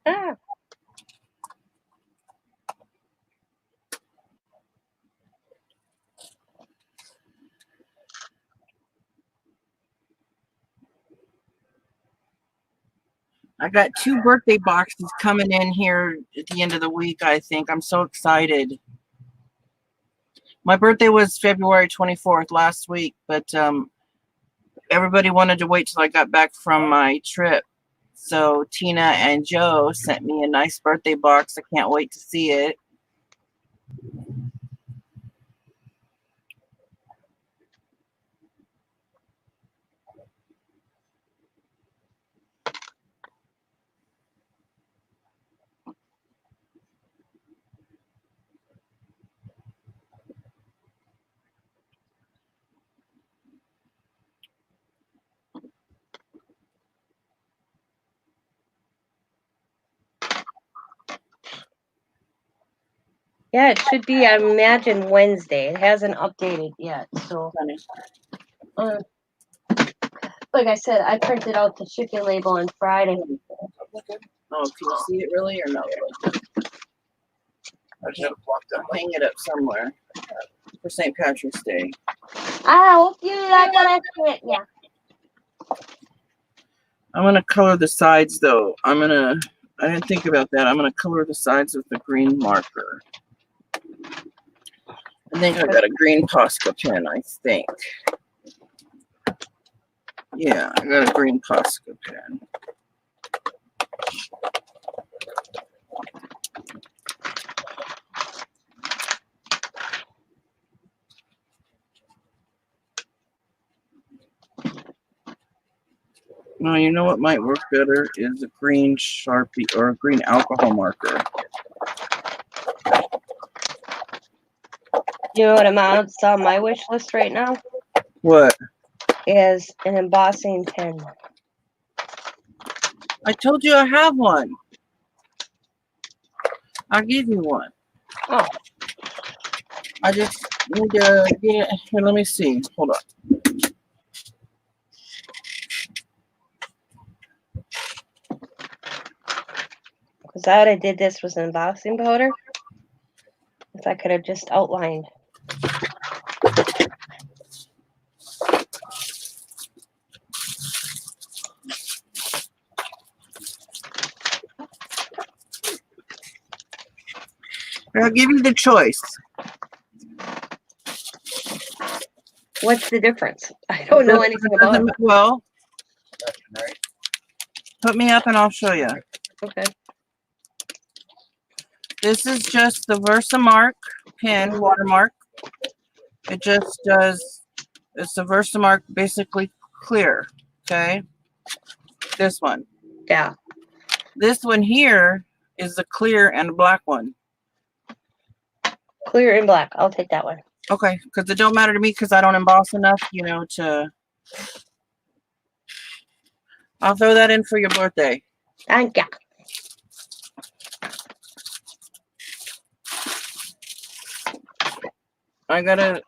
Ah,
I got 2 birthday boxes coming in here at the end of the week, I think. I'm so excited. My birthday was February 24th last week, but everybody wanted to wait till I got back from my trip. So Tina and Joe sent me a nice birthday box. I can't wait to see it.
yeah, it should be, I imagine, Wednesday. It hasn't updated yet. So, uh, like I said, I printed out the shipping label on Friday.
Oh, can you see it really or no?
I should have blocked that.
I'll hang it up somewhere for St. Patrick's Day.
I hope you like what I sent you.
I'm gonna color the sides though. I didn't think about that. I'm gonna color the sides with the green marker. I think I got a green Posca pen, I think. Yeah, I got a green Posca pen. Well, you know what might work better is a green Sharpie or a green alcohol marker.
You know what amounts on my wish list right now
What?
is an embossing pen.
I told you I have one. I'll give you one.
Oh,
I just need to get it. Here, let me see. Hold on.
because I would have did this with embossing powder. If I could have just outlined.
I'll give you the choice.
What's the difference? I don't know anything about it.
Well,
Right?
put me up and I'll show you.
Okay.
This is just the Versamark pen watermark. It just does, it's the Versamark basically clear, okay? This one.
Yeah.
This one here is the clear and black one.
Clear and black. I'll take that one.
Okay, because it don't matter to me because I don't emboss enough, you know, to... I'll throw that in for your birthday.
Thank ya.
I gotta,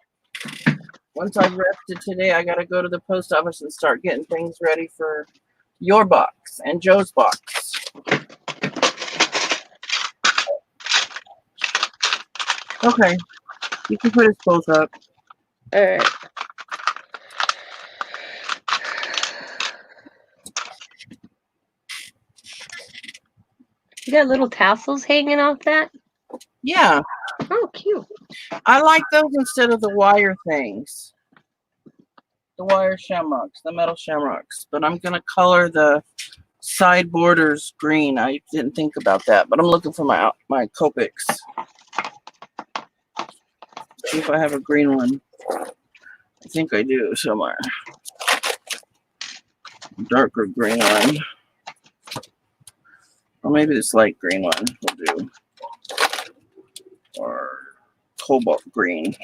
once I've rested today, I gotta go to the post office and start getting things ready for your box and Joe's box. Okay, you can put us both up.
All right. You got little tassels hanging off that?
Yeah,
Oh, cute.
I like those instead of the wire things. The wire shamrocks, the metal shamrocks. But I'm gonna color the side borders green. I didn't think about that, but I'm looking for my Copics. See if I have a green one. I think I do somewhere. Darker green one. Or maybe this light green one will do. Or cobalt green.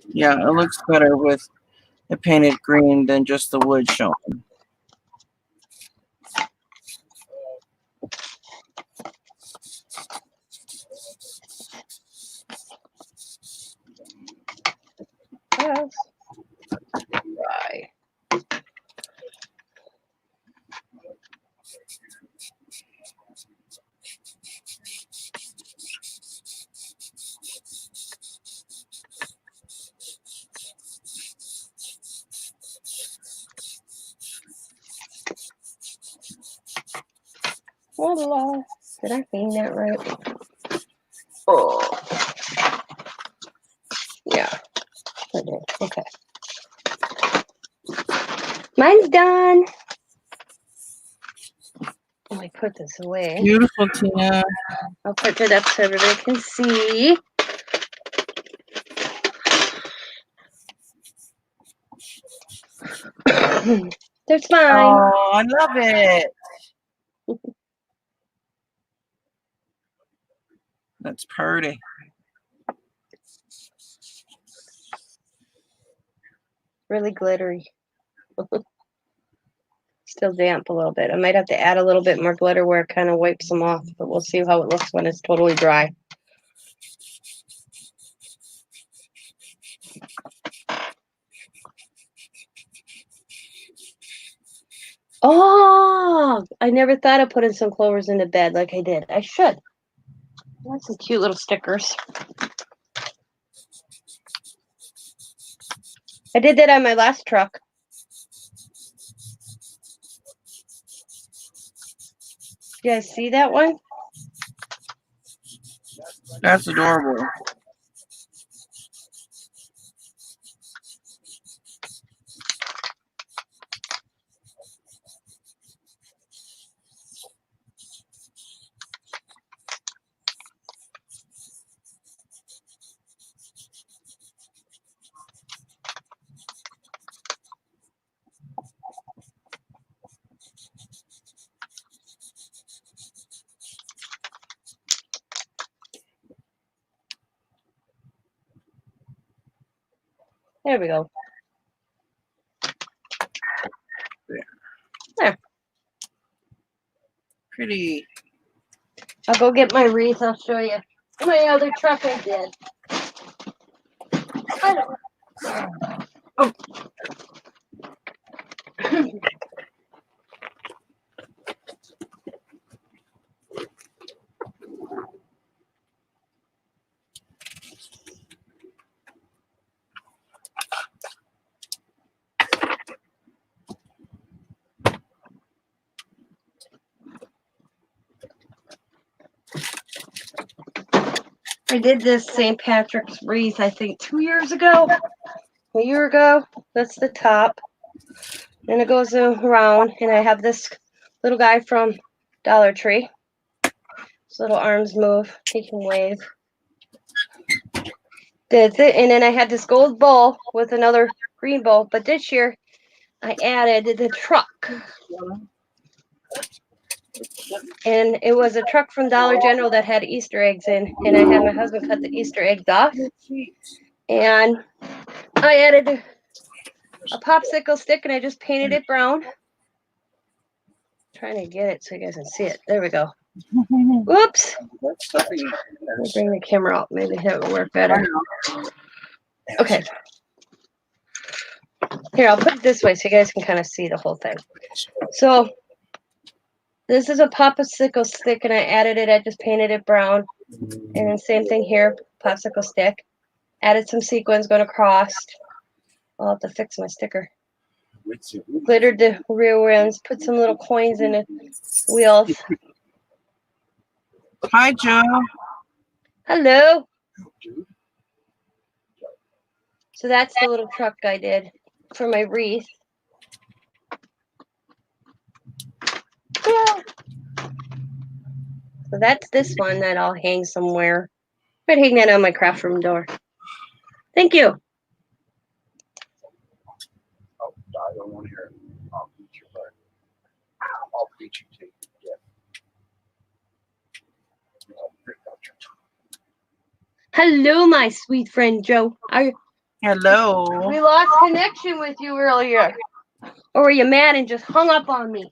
Yeah, it looks better with it painted green than just the wood showing.
Yes. Right. Voila. Did I clean that right? Oh. Yeah. I did. Okay. Mine's done. Let me put this away.
Beautiful, Tina.
I'll put it up so everybody can see. There's mine.
Oh, I love it. That's pretty.
Really glittery. Still damp a little bit. I might have to add a little bit more glitter where it kind of wipes them off, but we'll see how it looks when it's totally dry. Oh, I never thought of putting some clovers in the bed like I did. I should. That's some cute little stickers. I did that on my last truck. You guys see that one?
That's adorable.
There we go. There.
Pretty.
I'll go get my wreath. I'll show you my other truck I did. Oh. I did this St. Patrick's wreath, I think, 2 years ago. A year ago. That's the top. And it goes around, and I have this little guy from Dollar Tree. His little arms move. He can wave. That's it. And then I had this gold bowl with another green bowl. But this year, I added the truck. And it was a truck from Dollar General that had Easter eggs in. And I had my husband cut the Easter eggs off. And I added a popsicle stick, and I just painted it brown. Trying to get it so you guys can see it. There we go. Whoops. Let me bring the camera up. Maybe that will work better. Okay. Here, I'll put it this way so you guys can kind of see the whole thing. So This is a popsicle stick, and I added it. I just painted it brown. And then same thing here, popsicle stick. Added some sequins going across. I'll have to fix my sticker. Glittered the rear rims. Put some little coins in the wheels.
Hi, Joe.
Hello. So that's the little truck I did for my wreath. Yeah. So that's this one that I'll hang somewhere. I'd hang that on my craft room door. Thank you.
Oh, I don't want to hear it. I'll beat you, but I'll beat you too. Yeah. I'll break out your
Hello, my sweet friend Joe.
Hello.
We lost connection with you earlier. Or were you mad and just hung up on me?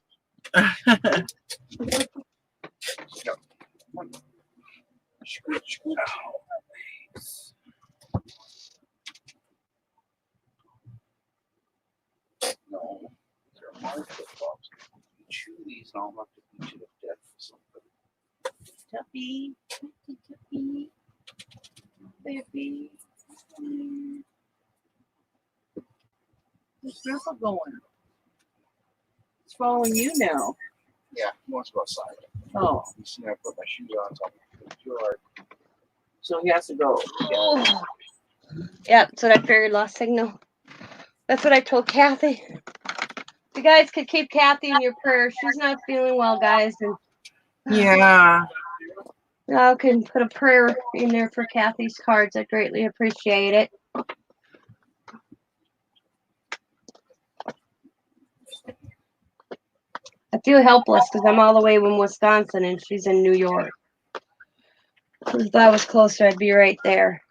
No, they're my flip-flops. You chew these and I'll have to beat you to death for something.
Tuppy, tuppy, baby. Where's Grandpa going? It's following you now.
Yeah, he wants to go outside.
Oh,
You see, I put my shoes on top of the yard.
so he has to go.
Oh. Yeah, that's what I figured, lost signal. That's what I told Kathy. You guys could keep Kathy in your prayers. She's not feeling well, guys. And
Yeah.
y'all can put a prayer in there for Kathy's cards. I greatly appreciate it. I feel helpless because I'm all the way in Wisconsin and she's in New York. If I was closer, I'd be right there.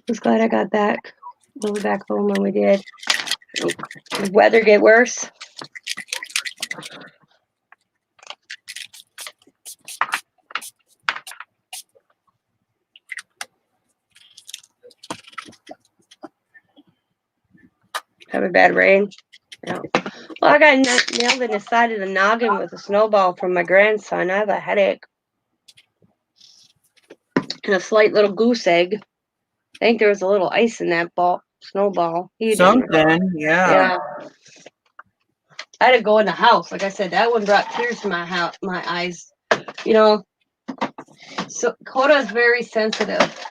I was glad I got back. We were back home when we did. The weather get worse. Have a bad rain. Yeah. Well, I got nailed in the side of the noggin with a snowball from my grandson. I have a headache. And a slight little goose egg. I think there was a little ice in that snowball. He didn't.
Something. Yeah.
Yeah. I had to go in the house. Like I said, that one brought tears to my eyes. You know, so Coda is very sensitive.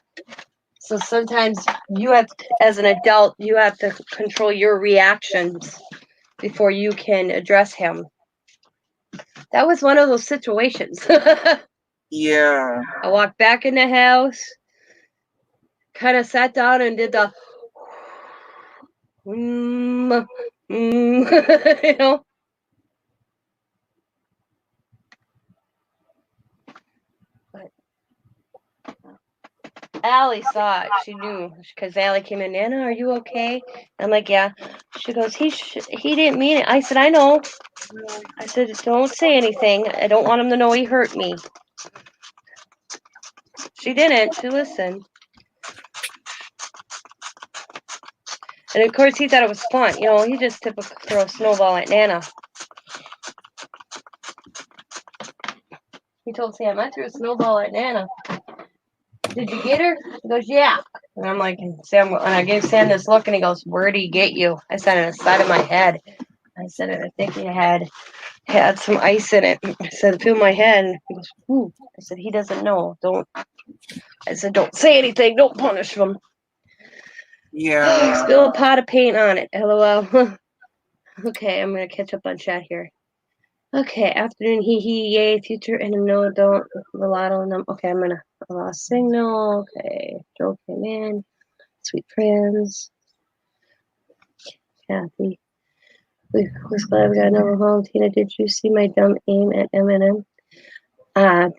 So sometimes you have, as an adult, you have to control your reactions before you can address him. That was one of those situations.
Yeah.
I walked back in the house, kind of sat down and did the, you know. Allie saw it. She knew because Allie came in. Nana, are you okay? I'm like, yeah. She goes, he didn't mean it. I said, I know. I said, don't say anything. I don't want him to know he hurt me. She didn't. She listened. And of course, he thought it was fun. You know, he just typically throw a snowball at Nana. He told Sam, I threw a snowball at Nana. Did you get her? He goes, yeah. And I'm like, Sam, and I gave Sam this look, and he goes, "Where did he get you?" I said, "On the side of my head." I said, "I think he had some ice in it." I said, "Feel my head." And he goes, "Ooh." I said, "He doesn't know. Don't." I said, "Don't say anything. Don't punish him."
Yeah.
Spill a pot of paint on it. LOL. Okay, I'm gonna catch up on chat here. Okay, afternoon, hee hee, yay, future, and no, don't, mulatto, okay, I'm gonna allow signal, okay, Joe came in, sweet friends, Kathy, we was glad we got another home. Tina, did you see my dumb aim at Eminem?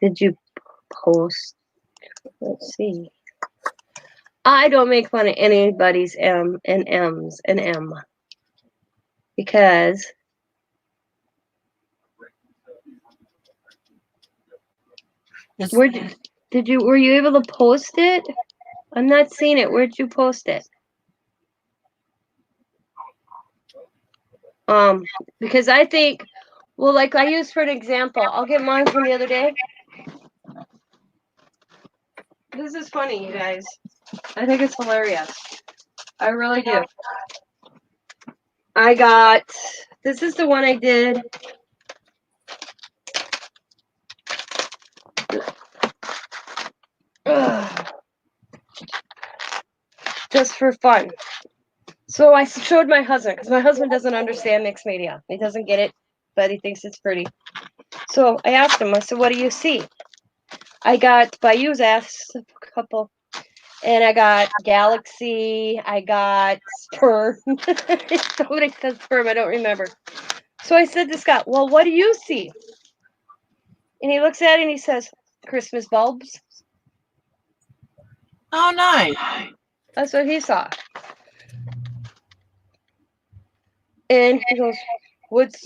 Did you post, let's see, I don't make fun of anybody's M and M's and M, because
It's,
were you able to post it? I'm not seeing it. Where'd you post it? Because I think, well, like I use for an example, I'll get mine from the other day. This is funny, you guys. I think it's hilarious. I really do. I got, this is the one I did. Just for fun. So I showed my husband, because my husband doesn't understand mixed media. He doesn't get it, but he thinks it's pretty. So I asked him, I said, "What do you see?" I got, Bayou's asked a couple, and I got Galaxy, I got Sperm. Somebody said Sperm, I don't remember. So I said to Scott, "Well, what do you see?" And he looks at it and he says, "Christmas bulbs."
oh, nice.
That's what he saw. And he goes,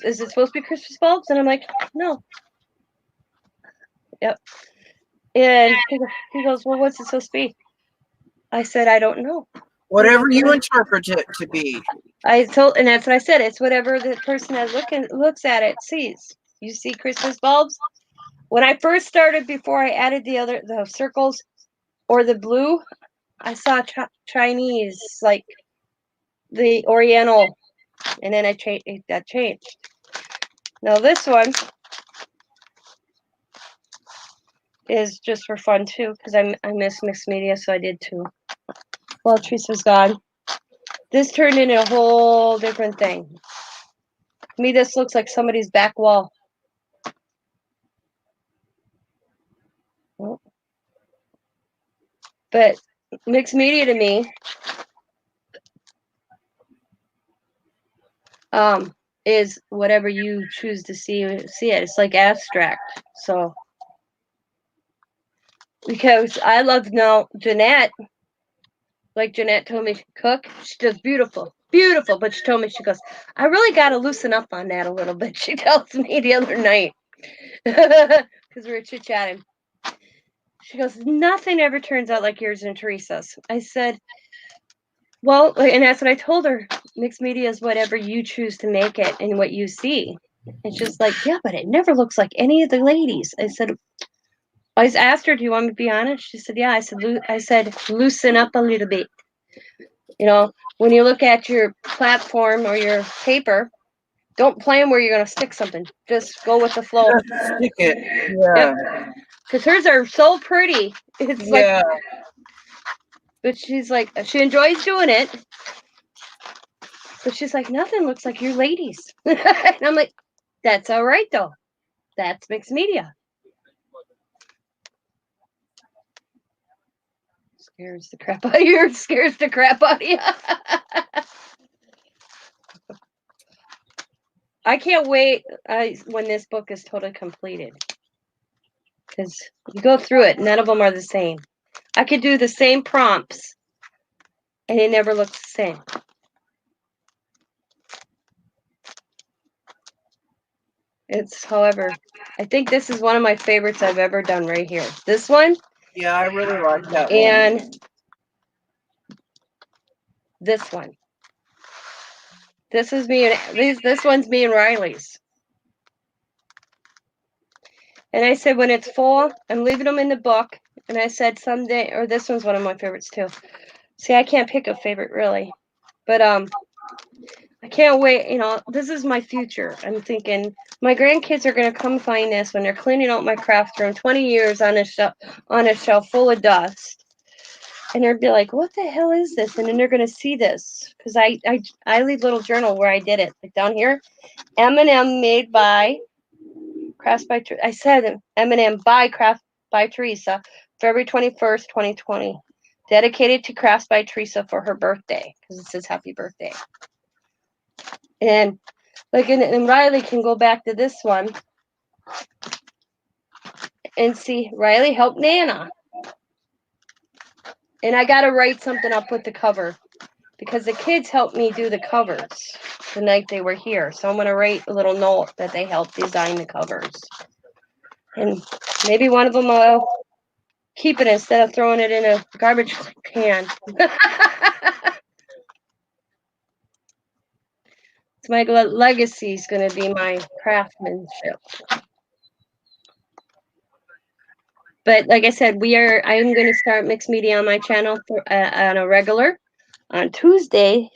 is it supposed to be Christmas bulbs? And I'm like, "No." Yep. And he goes, "Well, what's it supposed to be?" I said, "I don't know."
Whatever you interpret it to be.
And that's what I said. It's whatever the person that looks at it sees. You see Christmas bulbs. When I first started, before I added the circles or the blue, I saw Chinese, like the Oriental, and then that changed. Now this one is just for fun too, because I miss mixed media, so I did too. Well, Teresa's gone. This turned into a whole different thing. To me, this looks like somebody's back wall. But mixed media to me is whatever you choose to see it. It's like abstract. So because I love now Jeanette, like Jeanette told me to cook. She does beautiful, but she told me, she goes, "I really got to loosen up on that a little bit." She tells me the other night because we were chit chatting. She goes, "Nothing ever turns out like yours and Teresa's." I said, "Well," and that's what I told her. Mixed media is whatever you choose to make it and what you see. And she's like, "Yeah, but it never looks like any of the ladies." I said, I asked her, "Do you want me to be honest?" She said, "Yeah." I said, "Loosen up a little bit. You know, when you look at your platform or your paper, don't plan where you're going to stick something. Just go with the flow."
Just stick it. Yeah.
Yep. Because hers are so pretty. It's like,
Yeah.
but she's like, she enjoys doing it. But she's like, "Nothing looks like your ladies." And I'm like, "That's all right, though. That's mixed media." Scares the crap out of you. Scares the crap out of you. I can't wait when this book is totally completed. Because you go through it, none of them are the same. I could do the same prompts, and it never looks the same. However, I think this is one of my favorites I've ever done right here. This one.
Yeah, I really like that one.
And this one. This is me and this one's me and Riley's. And I said, when it's full, I'm leaving them in the book. And I said someday, or this one's one of my favorites too. See, I can't pick a favorite really, but I can't wait. You know, this is my future. I'm thinking my grandkids are gonna come find this when they're cleaning out my craft room. 20 years on a shelf full of dust, and they'll be like, "What the hell is this?" And then they're gonna see this because I leave little journal where I did it, like down here. M&M made by Crafts by I said M&M by Craft by Teresa, February 21st, 2020. Dedicated to Crafts by Teresa for her birthday because it says happy birthday. And like, and Riley can go back to this one and see Riley help Nana. And I got to write something up with the cover because the kids helped me do the covers the night they were here. So I'm going to write a little note that they helped design the covers. And maybe one of them will keep it instead of throwing it in a garbage can. It's my legacy is going to be my craftsmanship. But like I said, I'm going to start mixed media on my channel on a regular on Tuesdays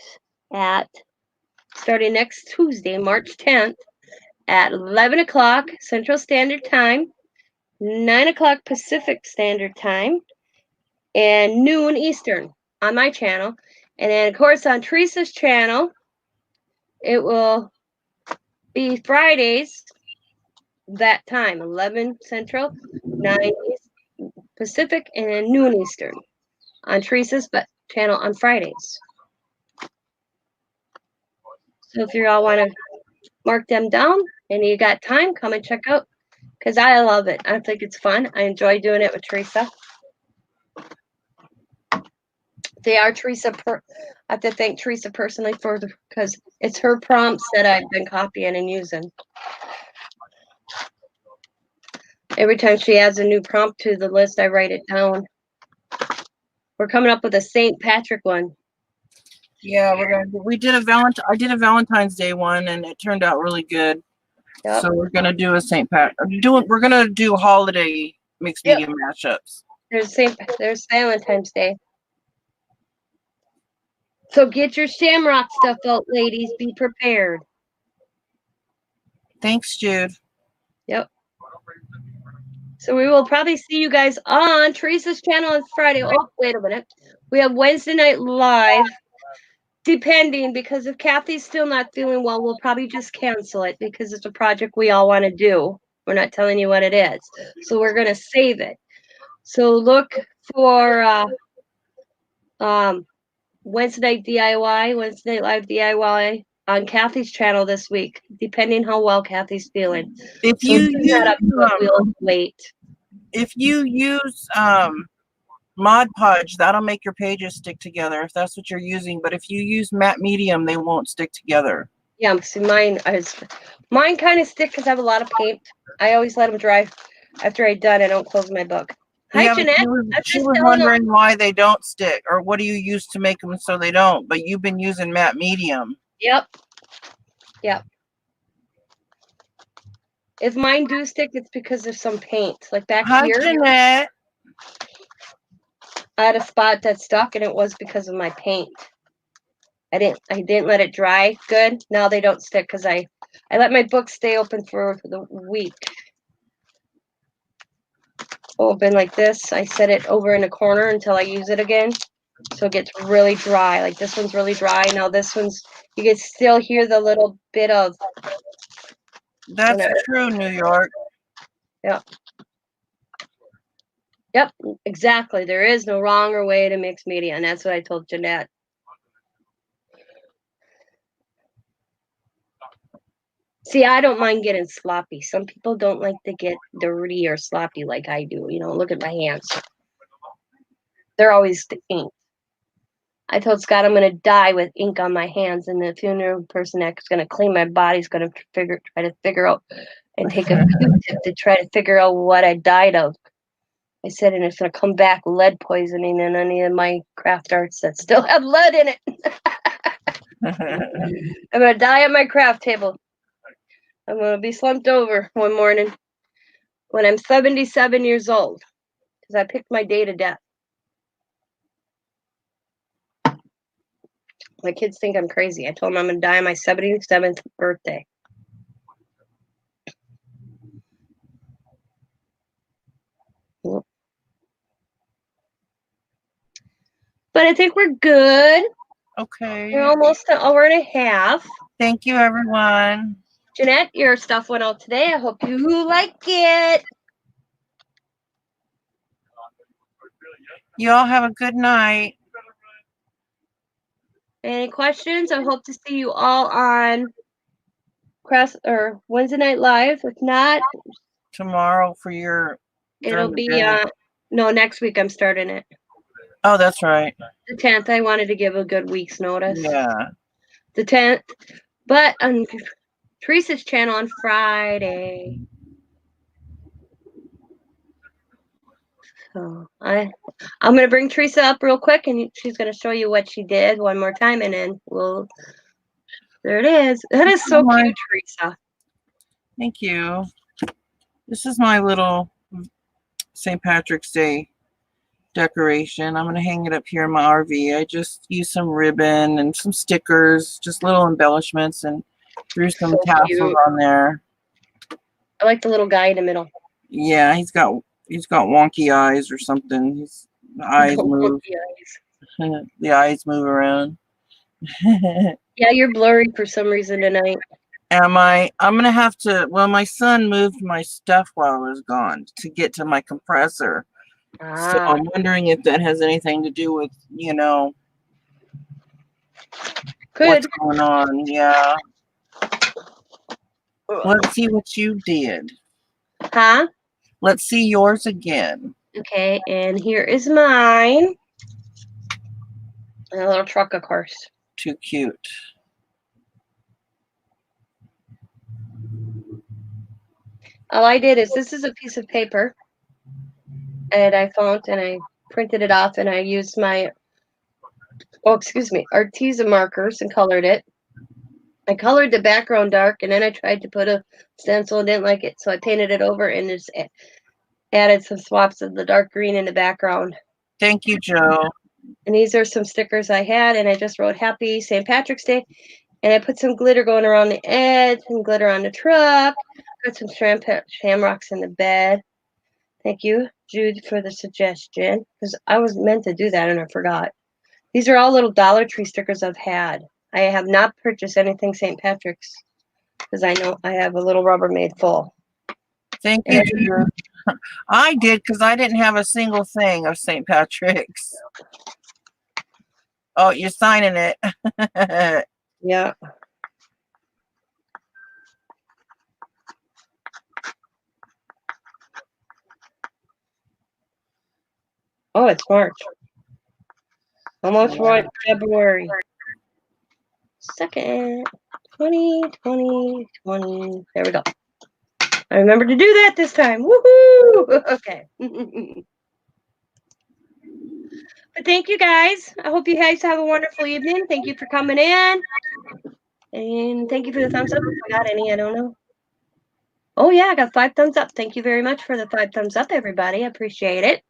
starting next Tuesday, March 10th at 11 o'clock Central Standard Time, 9 o'clock Pacific Standard Time, and noon Eastern on my channel. And then, of course, on Teresa's channel, it will be Fridays that time, 11 Central, 9 Pacific, and noon Eastern on Teresa's channel on Fridays. So if you all want to mark them down and you got time, come and check out because I love it. I think it's fun. I enjoy doing it with Teresa. They are Teresa. I have to thank Teresa personally because it's her prompts that I've been copying and using. Every time she adds a new prompt to the list, I write it down. We're coming up with a St. Patrick one.
Yeah, I did a Valentine's Day one and it turned out really good.
Yep.
So we're gonna do a we're gonna do holiday mixed media mashups.
There's Valentine's Day. So get your Shamrock stuff out, ladies. Be prepared.
Thanks, Jude.
Yep. So we will probably see you guys on Teresa's channel on Friday. Oh, wait a minute. We have Wednesday night live. Depending, because if Kathy's still not feeling well, we'll probably just cancel it because it's a project we all want to do. We're not telling you what it is. So we're going to save it. So look for Wednesday night DIY, Wednesday night live DIY on Kathy's channel this week, depending how well Kathy's feeling.
If
So we'll wait.
If you use Mod Podge, that'll make your pages stick together if that's what you're using. But if you use Matte Medium, they won't stick together.
Yeah, see, mine kind of stick because I have a lot of paint. I always let them dry after I'm done. I don't close my book. Hi,
Yeah,
Jeanette.
she was wondering why they don't stick, or what do you use to make them so they don't? But you've been using Matte Medium.
Yep. If mine do stick, it's because there's some paint. Like back here,
Jeanette.
I had a spot that stuck, and it was because of my paint. I didn't let it dry good. Now they don't stick because I let my book stay open for the week. Open like this. I set it over in a corner until I use it again. So it gets really dry. Like this one's really dry. Now this one's, you can still hear the little bit of.
That's true, New York.
Yep. Yep, exactly. There is no wrong or way to mix media. And that's what I told Jeanette. See, I don't mind getting sloppy. Some people don't like to get dirty or sloppy like I do. You know, look at my hands. They're always the ink. I told Scott I'm going to die with ink on my hands, and the funeral person that's going to clean my body's going to try to figure out and take a Q-tip to try to figure out what I died of. I said, and it's going to come back lead poisoning in any of my craft arts that still have lead in it. I'm going to die at my craft table. I'm going to be slumped over one morning when I'm 77 years old because I picked my day to death. My kids think I'm crazy. I told them I'm going to die on my 77th birthday. But I think we're good.
Okay.
We're almost an hour and a half.
Thank you, everyone.
Jeanette, your stuff went out today. I hope you like it.
You all have a good night.
Any questions? I hope to see you all on Wednesday Night Live. If not,
Tomorrow for your.
it'll
during the
be
day.
no, next week I'm starting it.
Oh, that's right.
The 10th. I wanted to give a good week's notice.
Yeah.
The 10th. But on Teresa's channel on Friday. So I'm gonna bring Teresa up real quick and she's gonna show you what she did one more time and then there it is. That is so cute, Teresa.
Thank you. This is my little St. Patrick's Day decoration. I'm going to hang it up here in my RV. I just used some ribbon and some stickers, just little embellishments, and threw some
So
tassels
cute.
on there.
I like the little guy in the middle.
Yeah, he's got wonky eyes or something. The eyes move. The eyes move around.
Yeah, you're blurry for some reason tonight.
I'm gonna have to. Well, my son moved my stuff while I was gone to get to my compressor. So I'm wondering if that has anything to do with, what's going on. Yeah. Let's see what you did.
Huh?
Let's see yours again.
Okay, and here is mine. A little truck, of course.
Too cute.
All I did is this is a piece of paper and I found and I printed it off and I used my Arteza markers and colored it. I colored the background dark and then I tried to put a stencil and didn't like it, so I painted it over and just added some swaps of the dark green in the background.
Thank you, Joe.
And these are some stickers I had, and I just wrote Happy St. Patrick's Day. And I put some glitter going around the edge and glitter on the truck. Got some shamrocks in the bed. Thank you, Jude, for the suggestion, because I was meant to do that and I forgot. These are all little Dollar Tree stickers I've had. I have not purchased anything St. Patrick's because I know I have a little Rubbermaid full.
Thank you, Jude. I did because I didn't have a single thing of St. Patrick's. Oh, you're signing it.
Yeah. Oh, it's March. Almost February 2nd, 2020. There we go. I remember to do that this time. Woohoo! Okay. But thank you guys. I hope you guys have a wonderful evening. Thank you for coming in. And thank you for the thumbs up. If I got any, I don't know. Oh, yeah, I got 5 thumbs up. Thank you very much for the 5 thumbs up, everybody. I appreciate it.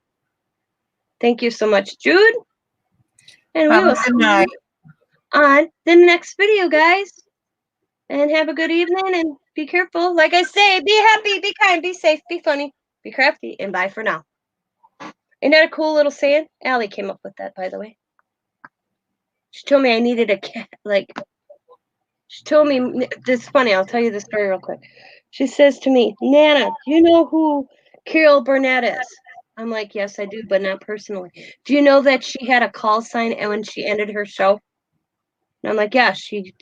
Thank you so much, Jude. And we will see you on the next video, guys. And have a good evening and be careful. Like I say, be happy, be kind, be safe, be funny, be crafty, and bye for now. Isn't that a cool little saying? Allie came up with that, by the way. She told me I needed a cat. She told me, this is funny, I'll tell you the story real quick. She says to me, Nana, do you know who Carol Burnett is? I'm like, yes, I do, but not personally. Do you know that she had a call sign and when she ended her show? And I'm like, yeah, she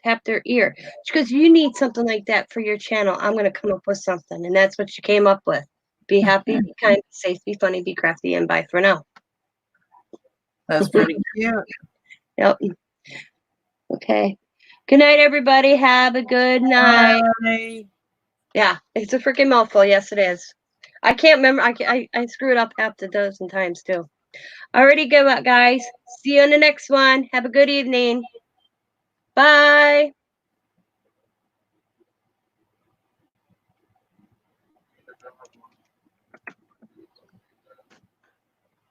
tapped her ear. She goes, you need something like that for your channel. I'm going to come up with something. And that's what she came up with. Be happy, be kind, be safe, be funny, be crafty, and bye for now.
That's pretty cute.
Yep. Okay. Good night, everybody. Have a good night.
Bye.
Yeah, it's a freaking mouthful. Yes, it is. I can't remember. I screw it up half a dozen times, too. Alrighty, go out, guys. See you in the next one. Have a good evening. Bye.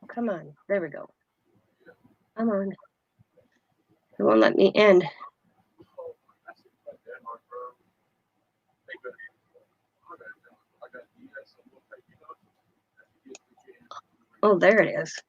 Come on. There we go. Come on. won't let me in. Oh, there it is.